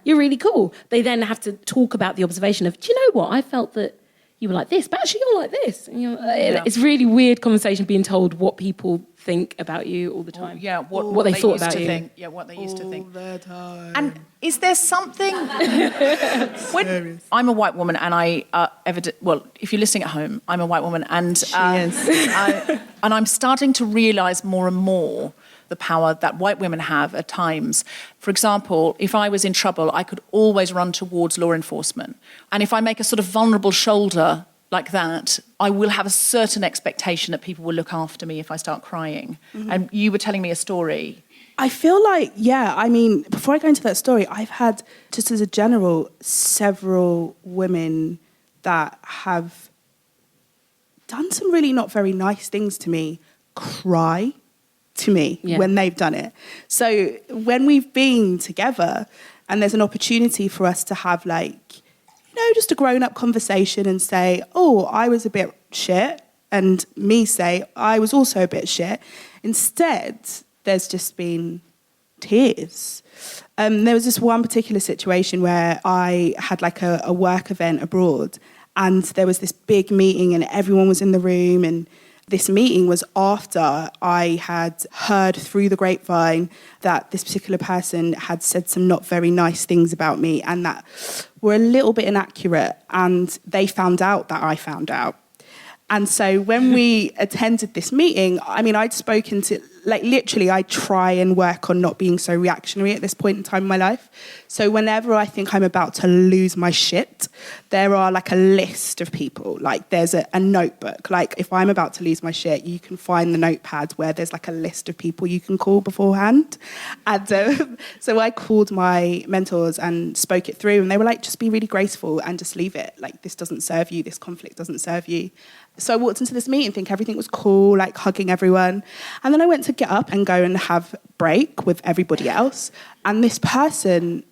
Speaker 2: You're really cool. They then have to talk about the observation of, do you know what? I felt that you were like this, but actually you're like this. And it's really weird conversation being told what people think about you all the time.
Speaker 1: What
Speaker 2: they thought about you.
Speaker 1: Think. Yeah, what they used to think.
Speaker 4: All the time.
Speaker 1: And is there something... when I'm a white woman, and if you're listening at home, I'm a white woman, and and I'm starting to realise more and more the power that white women have at times. For example, if I was in trouble, I could always run towards law enforcement. And if I make a sort of vulnerable shoulder like that, I will have a certain expectation that people will look after me if I start crying. Mm-hmm. And you were telling me a story.
Speaker 4: I feel like, I mean, before I go into that story, I've had, just as a general, several women that have done some really not very nice things to me cry to me when they've done it. So when we've been together and there's an opportunity for us to have like, just a grown-up conversation and say, oh, I was a bit shit, and me say, I was also a bit shit. Instead, there's just been tears. There was this one particular situation where I had like a work event abroad, and there was this big meeting and everyone was in the room, and This meeting was after I had heard through the grapevine that this particular person had said some not very nice things about me and that were a little bit inaccurate, and they found out that I found out. And so when we attended this meeting, I mean, I'd spoken to, like, literally, I try and work on not being so reactionary at this point in time in my life. So whenever I think I'm about to lose my shit, there are like a list of people. Like there's a notebook. Like if I'm about to lose my shit, you can find the notepad where there's like a list of people you can call beforehand. And so I called my mentors and spoke it through, and they were like, just be really graceful and just leave it. Like, this doesn't serve you. This conflict doesn't serve you. So I walked into this meeting thinking everything was cool, like hugging everyone. And then I went to get up and go and have break with everybody else. And this person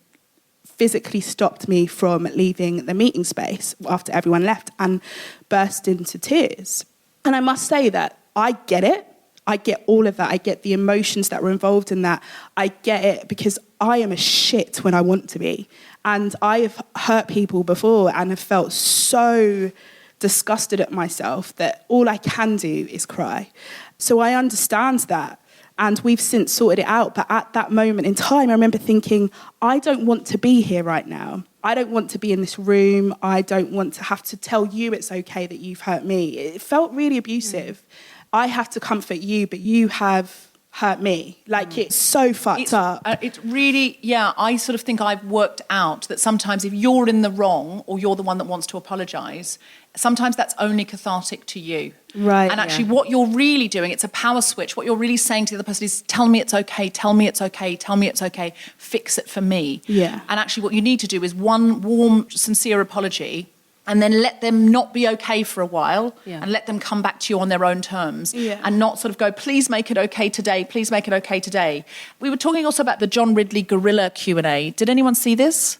Speaker 4: physically stopped me from leaving the meeting space after everyone left and burst into tears. And I must say that I get it. I get all of that. I get the emotions that were involved in that. I get it because I am a shit when I want to be. And I have hurt people before and have felt so disgusted at myself that all I can do is cry. So I understand that. And we've since sorted it out. But at that moment in time, I remember thinking, I don't want to be here right now. I don't want to be in this room. I don't want to have to tell you it's okay that you've hurt me. It felt really abusive. I have to comfort you, but you have hurt me. Like, it's so fucked up.
Speaker 1: It really, I sort of think I've worked out that sometimes if you're in the wrong or you're the one that wants to apologise, sometimes that's only cathartic to you.
Speaker 4: Right.
Speaker 1: And actually what you're really doing, it's a power switch. What you're really saying to the other person is, tell me it's okay, tell me it's okay, tell me it's okay, fix it for me.
Speaker 4: Yeah.
Speaker 1: And actually what you need to do is one warm, sincere apology, and then let them not be okay for a while, and let them come back to you on their own terms, and not sort of go, please make it okay today, please make it okay today. We were talking also about the John Ridley Gorilla Q&A. Did anyone see this?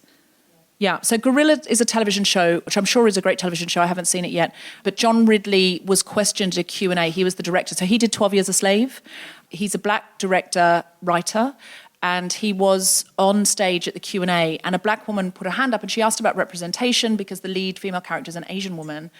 Speaker 1: Yeah, so Gorilla is a television show, which I'm sure is a great television show. I haven't seen it yet. But John Ridley was questioned at a Q&A. He was the director. So he did 12 Years a Slave. He's a black director, writer. And he was on stage at the Q&A, and a black woman put her hand up and she asked about representation because the lead female character is an Asian woman.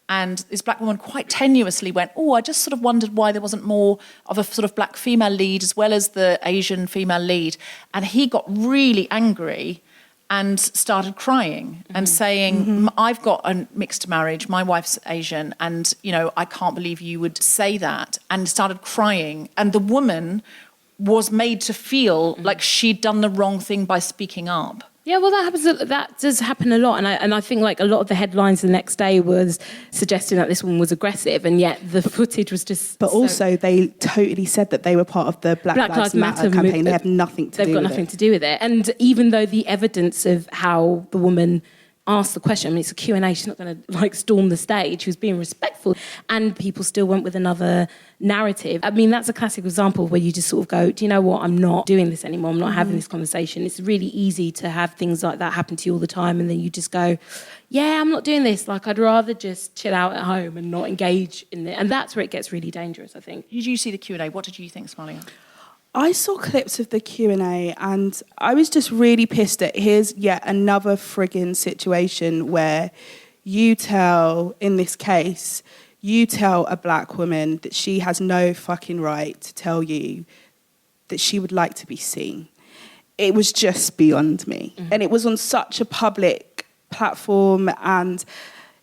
Speaker 1: And this black woman quite tenuously went, I just sort of wondered why there wasn't more of a sort of black female lead as well as the Asian female lead. And he got really angry and started crying and saying, I've got a mixed marriage, my wife's Asian, and, I can't believe you would say that, and started crying. And the woman was made to feel like she'd done the wrong thing by speaking up.
Speaker 2: Yeah, well, that does happen a lot. And I think like a lot of the headlines the next day was suggesting that this woman was aggressive, and yet the footage was just...
Speaker 4: But also they totally said that they were part of the Black Lives Matter campaign. They have nothing to do with it.
Speaker 2: They've got nothing to do with it. And even though the evidence of how the woman asked the question, I mean, it's a Q&A, she's not going to storm the stage, she was being respectful, and people still went with another narrative. I mean, that's a classic example where you just sort of go, do you know what, I'm not doing this anymore, I'm not having this conversation. It's really easy to have things like that happen to you all the time, and then you just go, yeah, I'm not doing this, like I'd rather just chill out at home and not engage in it. And that's where it gets really dangerous, I think.
Speaker 1: Did you see the Q&A? What did you think, Somalia?
Speaker 4: I saw clips of the Q&A and I was just really pissed at here's yet another frigging situation where in this case, you tell a black woman that she has no fucking right to tell you that she would like to be seen. It was just beyond me. And it was on such a public platform, and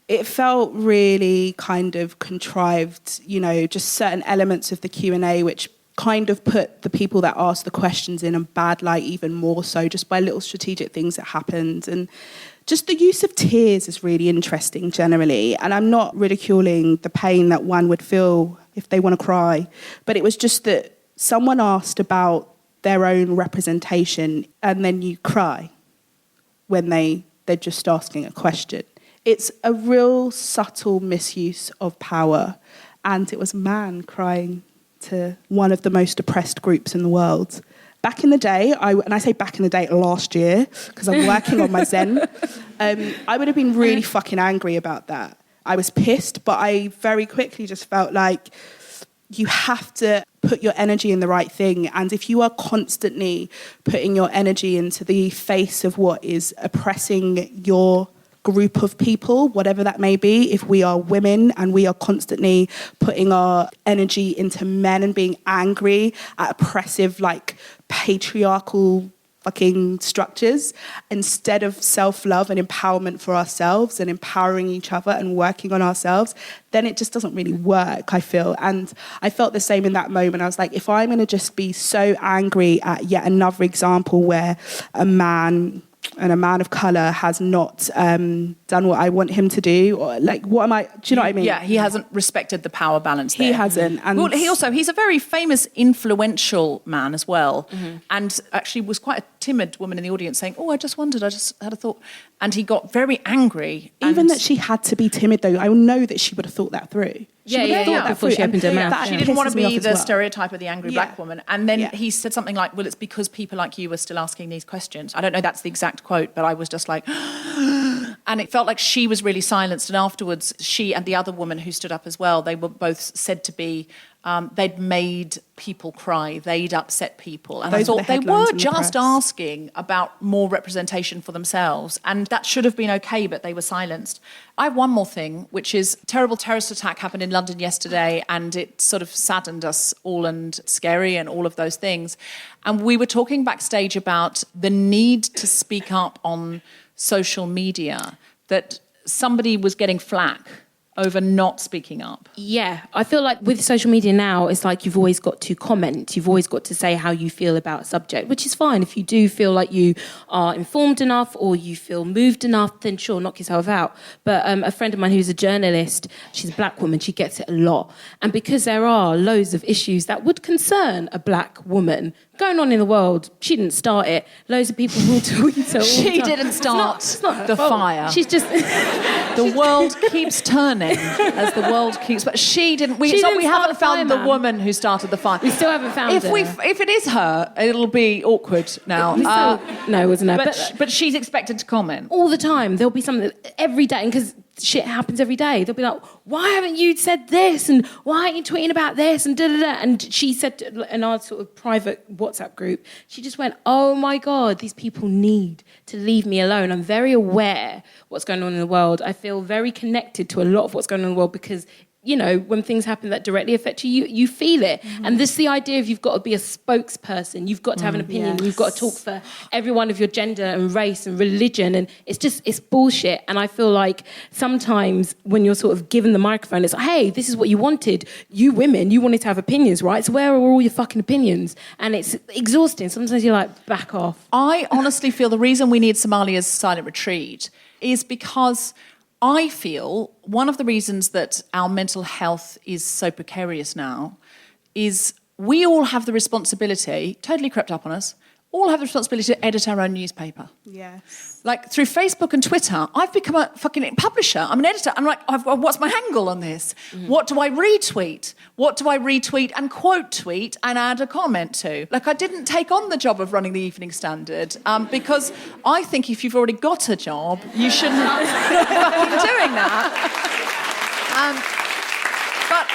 Speaker 4: it felt really kind of contrived, just certain elements of the Q&A which kind of put the people that asked the questions in a bad light even more so, just by little strategic things that happened. And just the use of tears is really interesting generally. And I'm not ridiculing the pain that one would feel if they want to cry, but it was just that someone asked about their own representation and then you cry when they're just asking a question. It's a real subtle misuse of power. And it was a man crying to one of the most oppressed groups in the world. Back in the day, and I say back in the day, last year, because I'm working on my Zen, I would have been really fucking angry about that. I was pissed, but I very quickly just felt like you have to put your energy in the right thing. And if you are constantly putting your energy into the face of what is oppressing your group of people, whatever that may be, if we are women and we are constantly putting our energy into men and being angry at oppressive, like, patriarchal fucking structures, instead of self-love and empowerment for ourselves and empowering each other and working on ourselves, then it just doesn't really work, I feel. And I felt the same in that moment. I was like, if I'm going to just be so angry at yet another example where a man and a man of colour has not done what I want him to do, or like, what am I, do you know what I mean?
Speaker 1: Yeah, he hasn't respected the power balance there.
Speaker 4: He hasn't. And
Speaker 1: well, he's a very famous, influential man as well. Mm-hmm. And actually was quite a timid woman in the audience saying, I just wondered, I just had a thought. And he got very angry.
Speaker 4: Even that she had to be timid, though, I know that she would have thought that through.
Speaker 2: Before she opened her mouth.
Speaker 1: She didn't want to be the stereotype of the angry black woman. And then he said something like, well, it's because people like you are still asking these questions. I don't know that's the exact quote, but I was just like, and it felt like she was really silenced. And afterwards, she and the other woman who stood up as well, they were both said to be, they'd made people cry, they'd upset people. And I thought they were just asking about more representation for themselves. And that should have been okay, but they were silenced. I have one more thing, which is a terrible terrorist attack happened in London yesterday, and it sort of saddened us all, and scary and all of those things. And we were talking backstage about the need to speak up on social media, that somebody was getting flack over not speaking up.
Speaker 2: Yeah, I feel like with social media now, it's like you've always got to comment. You've always got to say how you feel about a subject, which is fine. If you do feel like you are informed enough or you feel moved enough, then sure, knock yourself out. But a friend of mine who's a journalist, she's a black woman, she gets it a lot. And because there are loads of issues that would concern a black woman going on in the world, she didn't start it. Loads of people will tweet her all the time.
Speaker 1: She didn't start
Speaker 2: it's not
Speaker 1: the fire.
Speaker 2: She's just...
Speaker 1: The world keeps turning as the world keeps... But she didn't... We haven't found the woman who started the fire.
Speaker 2: We still haven't found her.
Speaker 1: If it is her, it'll be awkward now.
Speaker 2: No, it wasn't her.
Speaker 1: But she's expected to comment.
Speaker 2: All the time. There'll be something every day, because shit happens every day. They'll be like, why haven't you said this? And why aren't you tweeting about this? And da-da-da. And she said in our sort of private WhatsApp group, she just went, oh my God, these people need to leave me alone. I'm very aware what's going on in the world. I feel very connected to a lot of what's going on in the world because, you know, when things happen that directly affect you, you feel it. Mm-hmm. And this is the idea of you've got to be a spokesperson. You've got to have an opinion. Yes. You've got to talk for everyone of your gender and race and religion. And it's bullshit. And I feel like sometimes when you're sort of given the microphone, it's like, hey, this is what you wanted. You women, you wanted to have opinions, right? So where are all your fucking opinions? And it's exhausting. Sometimes you're like, back off.
Speaker 1: I honestly feel the reason we need Somalia's silent retreat is because I feel one of the reasons that our mental health is so precarious now is we all have the responsibility, totally crept up on us, all have the responsibility to edit our own newspaper.
Speaker 4: Yes.
Speaker 1: Like, through Facebook and Twitter, I've become a fucking publisher. I'm an editor. I'm like, what's my angle on this? Mm-hmm. What do I retweet? What do I retweet and quote tweet and add a comment to? Like, I didn't take on the job of running the Evening Standard because I think if you've already got a job, you shouldn't be fucking doing that. But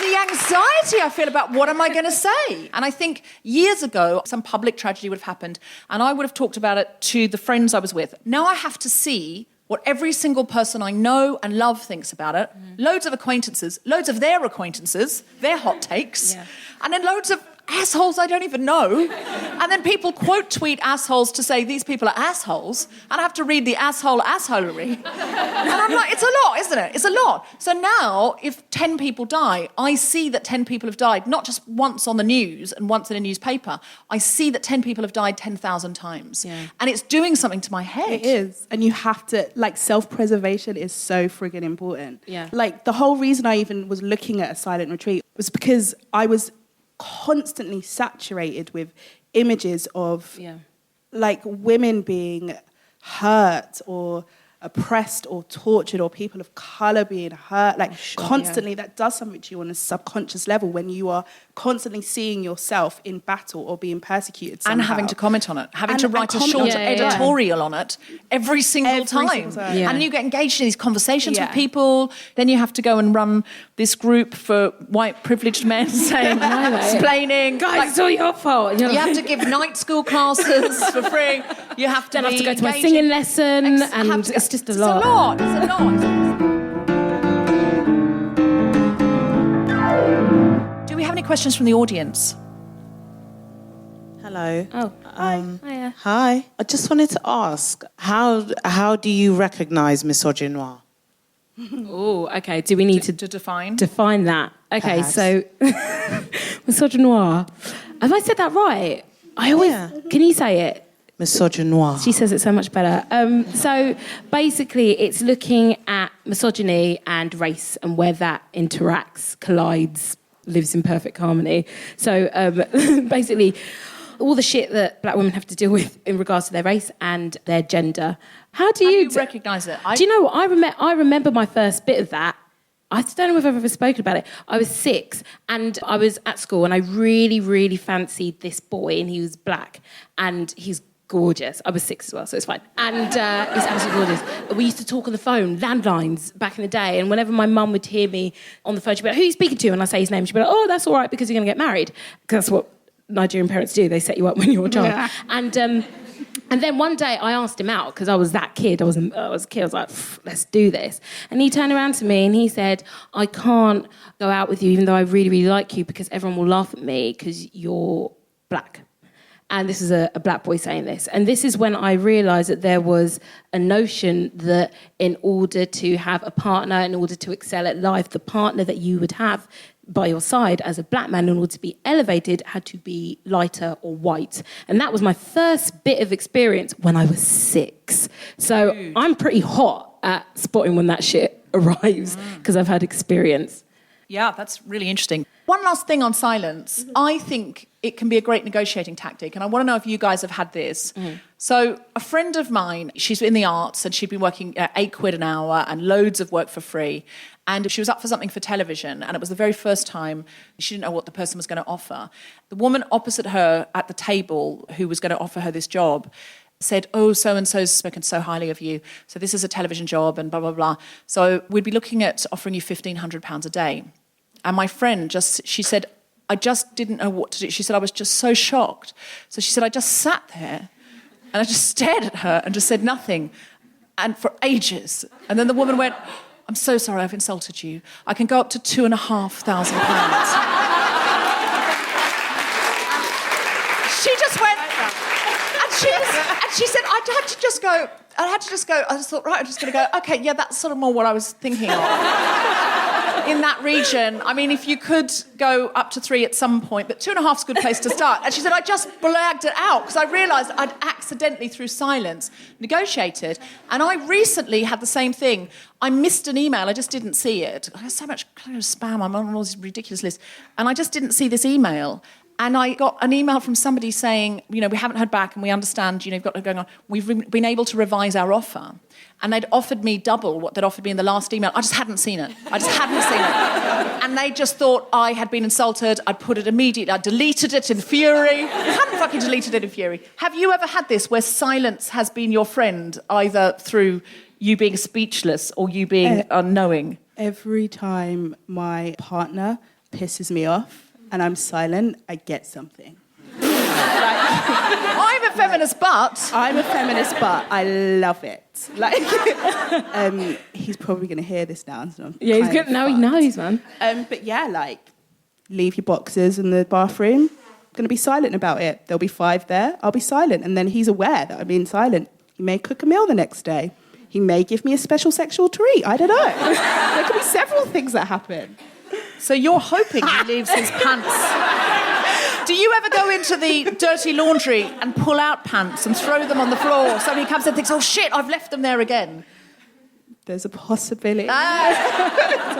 Speaker 1: the anxiety I feel about what am I going to say? And I think years ago, some public tragedy would have happened and I would have talked about it to the friends I was with. Now I have to see what every single person I know and love thinks about it. Loads of acquaintances, loads of their acquaintances, their hot takes, and then loads of assholes I don't even know. And then people quote tweet assholes to say these people are assholes, and I have to read the assholery. And I'm like, it's a lot, isn't it? It's a lot. So now, if 10 people die, I see that 10 people have died, not just once on the news and once in a newspaper. I see that 10 people have died 10,000 times. Yeah. And it's doing something to my head.
Speaker 4: It is. And you have to, like, self-preservation is so friggin' important.
Speaker 2: Yeah.
Speaker 4: Like, the whole reason I even was looking at a silent retreat was because I was constantly saturated with images of like women being hurt or oppressed or tortured or people of colour being hurt, like constantly. That does something to you on a subconscious level when you are constantly seeing yourself in battle or being persecuted somehow.
Speaker 1: And having to comment on it, having to write a short editorial on it every single time.
Speaker 4: Yeah.
Speaker 1: And you get engaged in these conversations with people, then you have to go and run this group for white privileged men saying, explaining.
Speaker 2: Guys, it's all your fault.
Speaker 1: You have to give night school classes for free. You have to
Speaker 2: Then I have to go to my
Speaker 1: engaging.
Speaker 2: singing lesson, and it's just a lot.
Speaker 1: It's a lot. Do we have any questions from the audience?
Speaker 5: Hello.
Speaker 2: Oh, hiya.
Speaker 5: Hi. I just wanted to ask, how do you recognise misogynoir?
Speaker 2: Oh, okay. Do we need to
Speaker 1: define?
Speaker 2: define that? Okay,
Speaker 5: Perhaps.
Speaker 2: so misogynoir. Have I said that right? I always.
Speaker 5: Yeah.
Speaker 2: Can you say it?
Speaker 5: Misogynoir.
Speaker 2: She says it so much better. So basically, it's looking at misogyny and race and where that interacts, collides, lives in perfect harmony. So basically, all the shit that black women have to deal with in regards to their race and their gender. How do you
Speaker 1: recognise it?
Speaker 2: Do you know what? I remember my first bit of that. I don't know if I've ever spoken about it. I was 6 and I was at school and I really, really fancied this boy and he was black and he's gorgeous. I was 6 as well, so it's fine. And he's absolutely gorgeous. We used to talk on the phone, landlines, back in the day, and whenever my mum would hear me on the phone, she'd be like, who are you speaking to? And I say his name, she'd be like, oh, that's all right because you're going to get married. Because that's what Nigerian parents do. They set you up when you're a child. Yeah. And then one day I asked him out because I was that kid. I was a kid. I was like, let's do this. And he turned around to me and he said, I can't go out with you even though I really, really like you because everyone will laugh at me because you're black. And this is a black boy saying this. And this is when I realised that there was a notion that in order to have a partner, in order to excel at life, the partner that you would have by your side as a black man in order to be elevated had to be lighter or white. And that was my first bit of experience when I was 6. So I'm pretty hot at spotting when that shit arrives because I've had experience.
Speaker 1: Yeah, that's really interesting. One last thing on silence. I think it can be a great negotiating tactic, and I want to know if you guys have had this. So a friend of mine, she's in the arts, and she'd been working at £8 an hour and loads of work for free, and she was up for something for television, and it was the very first time she didn't know what the person was going to offer. The woman opposite her at the table who was going to offer her this job said, oh, so-and-so's spoken so highly of you, so this is a television job and blah, blah, blah. So we'd be looking at offering you £1,500 a day. And my friend she said, I just didn't know what to do. She said, I was just so shocked. So she said, I just sat there and I just stared at her and just said nothing. And for ages. And then the woman went, I'm so sorry, I've insulted you. I can go up to £2,500. She just went, and she said, I had to just go, I just thought, right, I'm just going to go, okay, yeah, that's sort of more what I was thinking of. In that region, I mean, if you could go up to 3 at some point, but 2.5 is a good place to start. And she said, I just blagged it out because I realised I'd accidentally, through silence, negotiated. And I recently had the same thing. I missed an email, I just didn't see it. I have so much spam, I'm on all these ridiculous lists. And I just didn't see this email. And I got an email from somebody saying, we haven't heard back and we understand, you've got it going on. We've been able to revise our offer. And they'd offered me double what they'd offered me in the last email. I just hadn't seen it. And they just thought I had been insulted. I'd put it immediately. I deleted it in fury. I hadn't fucking deleted it in fury. Have you ever had this where silence has been your friend, either through you being speechless or you being unknowing?
Speaker 4: Every time my partner pisses me off, and I'm silent, I get something.
Speaker 1: I'm a feminist, but
Speaker 4: I love it. He's probably going to hear this now. So
Speaker 2: Yeah, he's good. Now he knows, man.
Speaker 4: But yeah, leave your boxes in the bathroom. Going to be silent about it. There'll be 5 there. I'll be silent, and then he's aware that I'm being silent. He may cook a meal the next day. He may give me a special sexual treat. I don't know. There could be several things that happen.
Speaker 1: So you're hoping he leaves his pants. Do you ever go into the dirty laundry and pull out pants and throw them on the floor? Somebody comes and thinks, oh shit, I've left them there again.
Speaker 4: There's a possibility.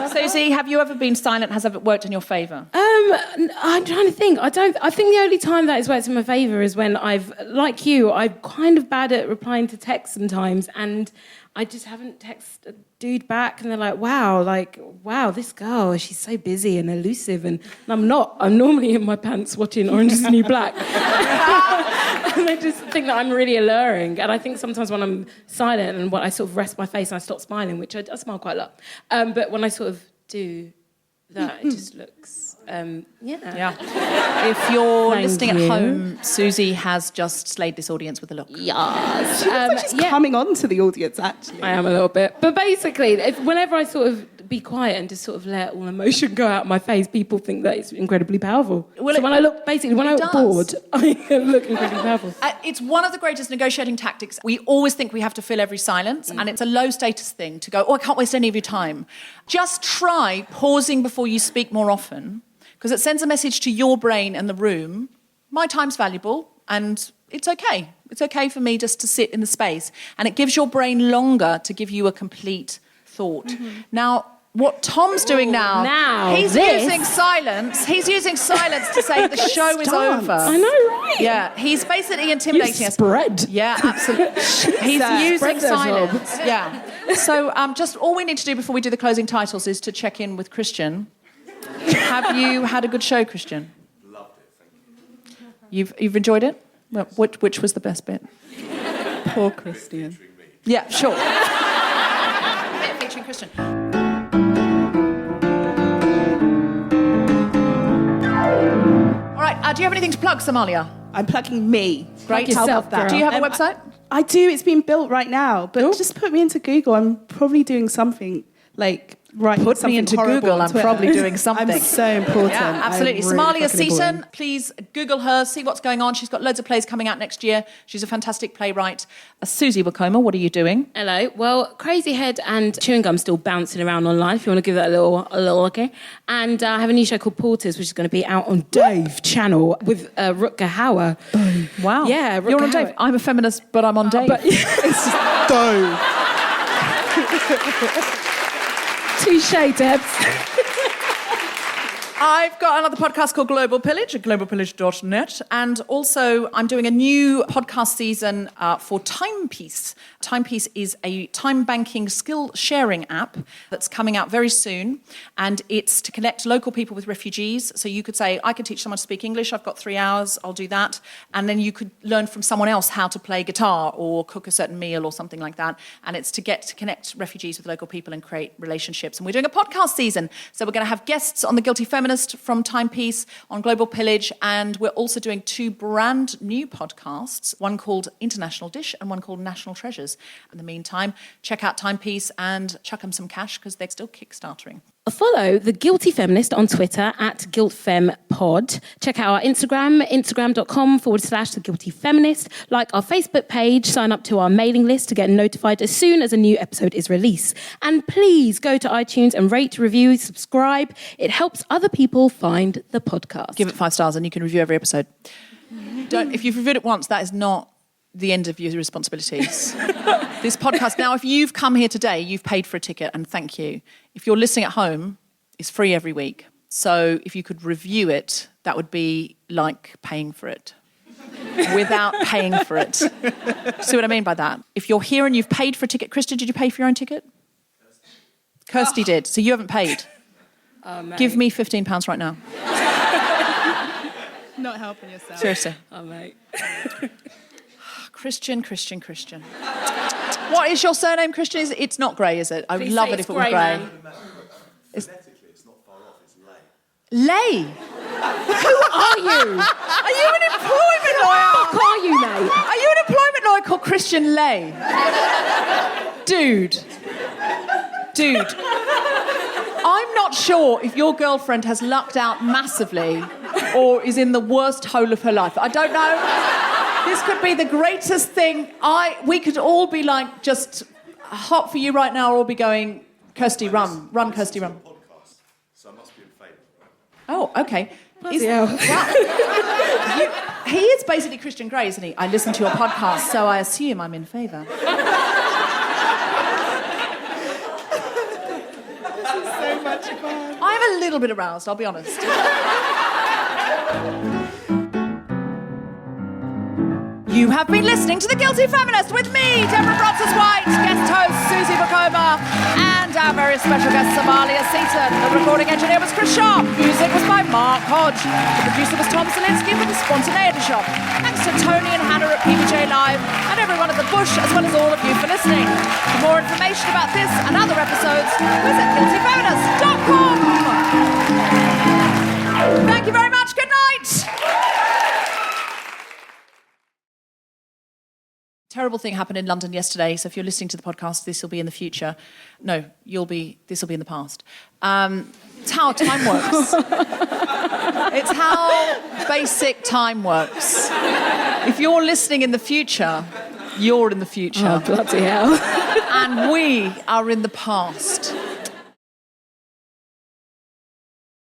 Speaker 1: Susie, have you ever been silent? Has it worked in your favour?
Speaker 2: I'm trying to think. I think the only time that has worked in my favour is when I'm kind of bad at replying to texts sometimes, and I just haven't texted a dude back, and they're like, wow, this girl, she's so busy and elusive, and I'm not. I'm normally in my pants watching Orange is the New Black. And they just think that I'm really alluring. And I think sometimes when I'm silent and when I sort of rest my face and I stop smiling, which I smile quite a lot, but when I sort of do that, it just looks Yeah.
Speaker 1: If you're
Speaker 2: Thank
Speaker 1: listening
Speaker 2: you.
Speaker 1: at home, Susie has just slayed this audience with a look.
Speaker 2: Yes.
Speaker 4: She's coming on to the audience, actually.
Speaker 2: I am a little bit. But basically, whenever I sort of be quiet and just sort of let all emotion go out of my face, people think that it's incredibly powerful.
Speaker 1: Well,
Speaker 2: so when I look
Speaker 1: does.
Speaker 2: bored, I look incredibly powerful.
Speaker 1: It's one of the greatest negotiating tactics. We always think we have to fill every silence, and it's a low status thing to go, I can't waste any of your time. Just try pausing before you speak more often, because it sends a message to your brain and the room, my time's valuable, and it's okay. It's okay for me just to sit in the space. And it gives your brain longer to give you a complete thought. Now, what Tom's doing now he's using silence. He's using silence to say the show is over.
Speaker 2: I know, right?
Speaker 1: Yeah, he's basically intimidating us.
Speaker 2: Spread.
Speaker 1: Yeah, absolutely. He's using
Speaker 2: Spread their
Speaker 1: silence. Yeah. So just all we need to do before we do the closing titles is to check in with Christian. Have you had a good show, Christian?
Speaker 3: Loved it, thank you.
Speaker 1: You've enjoyed it? Well, which was the best bit?
Speaker 4: Poor Christian.
Speaker 1: Yeah, sure. Bit featuring Christian. All right, do you have anything to plug, Somalia?
Speaker 4: I'm plugging me.
Speaker 1: Great.
Speaker 2: yourself,
Speaker 1: How about that?
Speaker 2: girl.
Speaker 1: Do you have a website?
Speaker 4: I do. It's being built right now. But just put me into Google. I'm probably doing something like writing
Speaker 1: Put me
Speaker 4: something
Speaker 1: into
Speaker 4: horrible
Speaker 1: Google.
Speaker 4: on
Speaker 1: I'm
Speaker 4: Twitter.
Speaker 1: probably doing something.
Speaker 4: I'm so important.
Speaker 1: Yeah, absolutely.
Speaker 4: I'm really
Speaker 1: Somalia
Speaker 4: fucking
Speaker 1: Seaton,
Speaker 4: important.
Speaker 1: please Google her, see what's going on. She's got loads of plays coming out next year. She's a fantastic playwright. Susie Wokoma, what are you doing?
Speaker 2: Hello. Well, Crazy Head and Chewing Gum still bouncing around online, if you want to give that a little okay. And I have a new show called Porters, which is going to be out on Dave Channel with Rutger Hauer.
Speaker 1: Wow.
Speaker 2: Yeah,
Speaker 1: You're on Dave. I'm a feminist, but I'm on Dave.
Speaker 3: Dove.
Speaker 2: Touché, Debs.
Speaker 1: I've got another podcast called Global Pillage at globalpillage.net. And also, I'm doing a new podcast season for Timepiece. Timepiece is a time banking skill sharing app that's coming out very soon. And it's to connect local people with refugees. So you could say, I could teach someone to speak English. I've got 3 hours. I'll do that. And then you could learn from someone else how to play guitar or cook a certain meal or something like that. And it's to connect refugees with local people and create relationships. And we're doing a podcast season. So we're going to have guests on the Guilty Feminist from Timepiece on Global Pillage, and we're also doing 2 brand new podcasts, one called International Dish and one called National Treasures. In the meantime, check out Timepiece and chuck them some cash because they're still kickstartering.
Speaker 2: Follow The Guilty Feminist on Twitter at GuiltFemPod. Check out our Instagram, instagram.com/The Guilty Feminist. Like our Facebook page, sign up to our mailing list to get notified as soon as a new episode is released. And please go to iTunes and rate, review, subscribe. It helps other people find the podcast.
Speaker 1: Give it 5 stars and you can review every episode. If you've reviewed it once, that is not the end of your responsibilities. This podcast, now, if you've come here today, you've paid for a ticket, and thank you. If you're listening at home, it's free every week. So if you could review it, that would be like paying for it. Without paying for it. See what I mean by that? If you're here and you've paid for a ticket, Christian, did you pay for your own ticket? Kirsty did, so you haven't paid. Give me £15 right now.
Speaker 4: Not helping yourself.
Speaker 1: Seriously.
Speaker 2: Oh, mate.
Speaker 1: Christian. What is your surname, Christian? It's not Gray, is it? I would love it if it was Gray.
Speaker 3: Phonetically, it's not far off. It's Lay.
Speaker 1: Lay?
Speaker 2: Who are you?
Speaker 1: Are you an employment lawyer?
Speaker 2: Fuck are you, mate?
Speaker 1: Are you an employment lawyer called Christian Lay? Dude. I'm not sure if your girlfriend has lucked out massively or is in the worst hole of her life. I don't know. This could be the greatest thing. We could all be like just hot for you right now, or all be going, Kirsty, run, Kirsty, run.
Speaker 3: Podcast, so I must be in favour.
Speaker 1: Oh, okay.
Speaker 2: hell.
Speaker 1: He is basically Christian Grey, isn't he? I listen to your podcast, so I assume I'm in favour.
Speaker 4: So much fun.
Speaker 1: I'm a little bit aroused, I'll be honest. You have been listening to The Guilty Feminist with me, Deborah Frances-White, guest host Susie Wokoma, and our very special guest Somalia Seaton. The recording engineer was Chris Sharp. Music was by Mark Hodge. The producer was Tom Zielinski from the Spontaneity Shop. Thanks to Tony and Hannah at PBJ Live, and everyone at the Bush, as well as all of you for listening. For more information about this and other episodes, visit guiltyfeminist.com. Thank you very much. Good night. Terrible thing happened in London yesterday, so if you're listening to the podcast, this will be in the future. No, this will be in the past. It's how time works. It's how basic time works. If you're listening in the future, you're in the future.
Speaker 2: Oh, bloody hell.
Speaker 1: And we are in the past.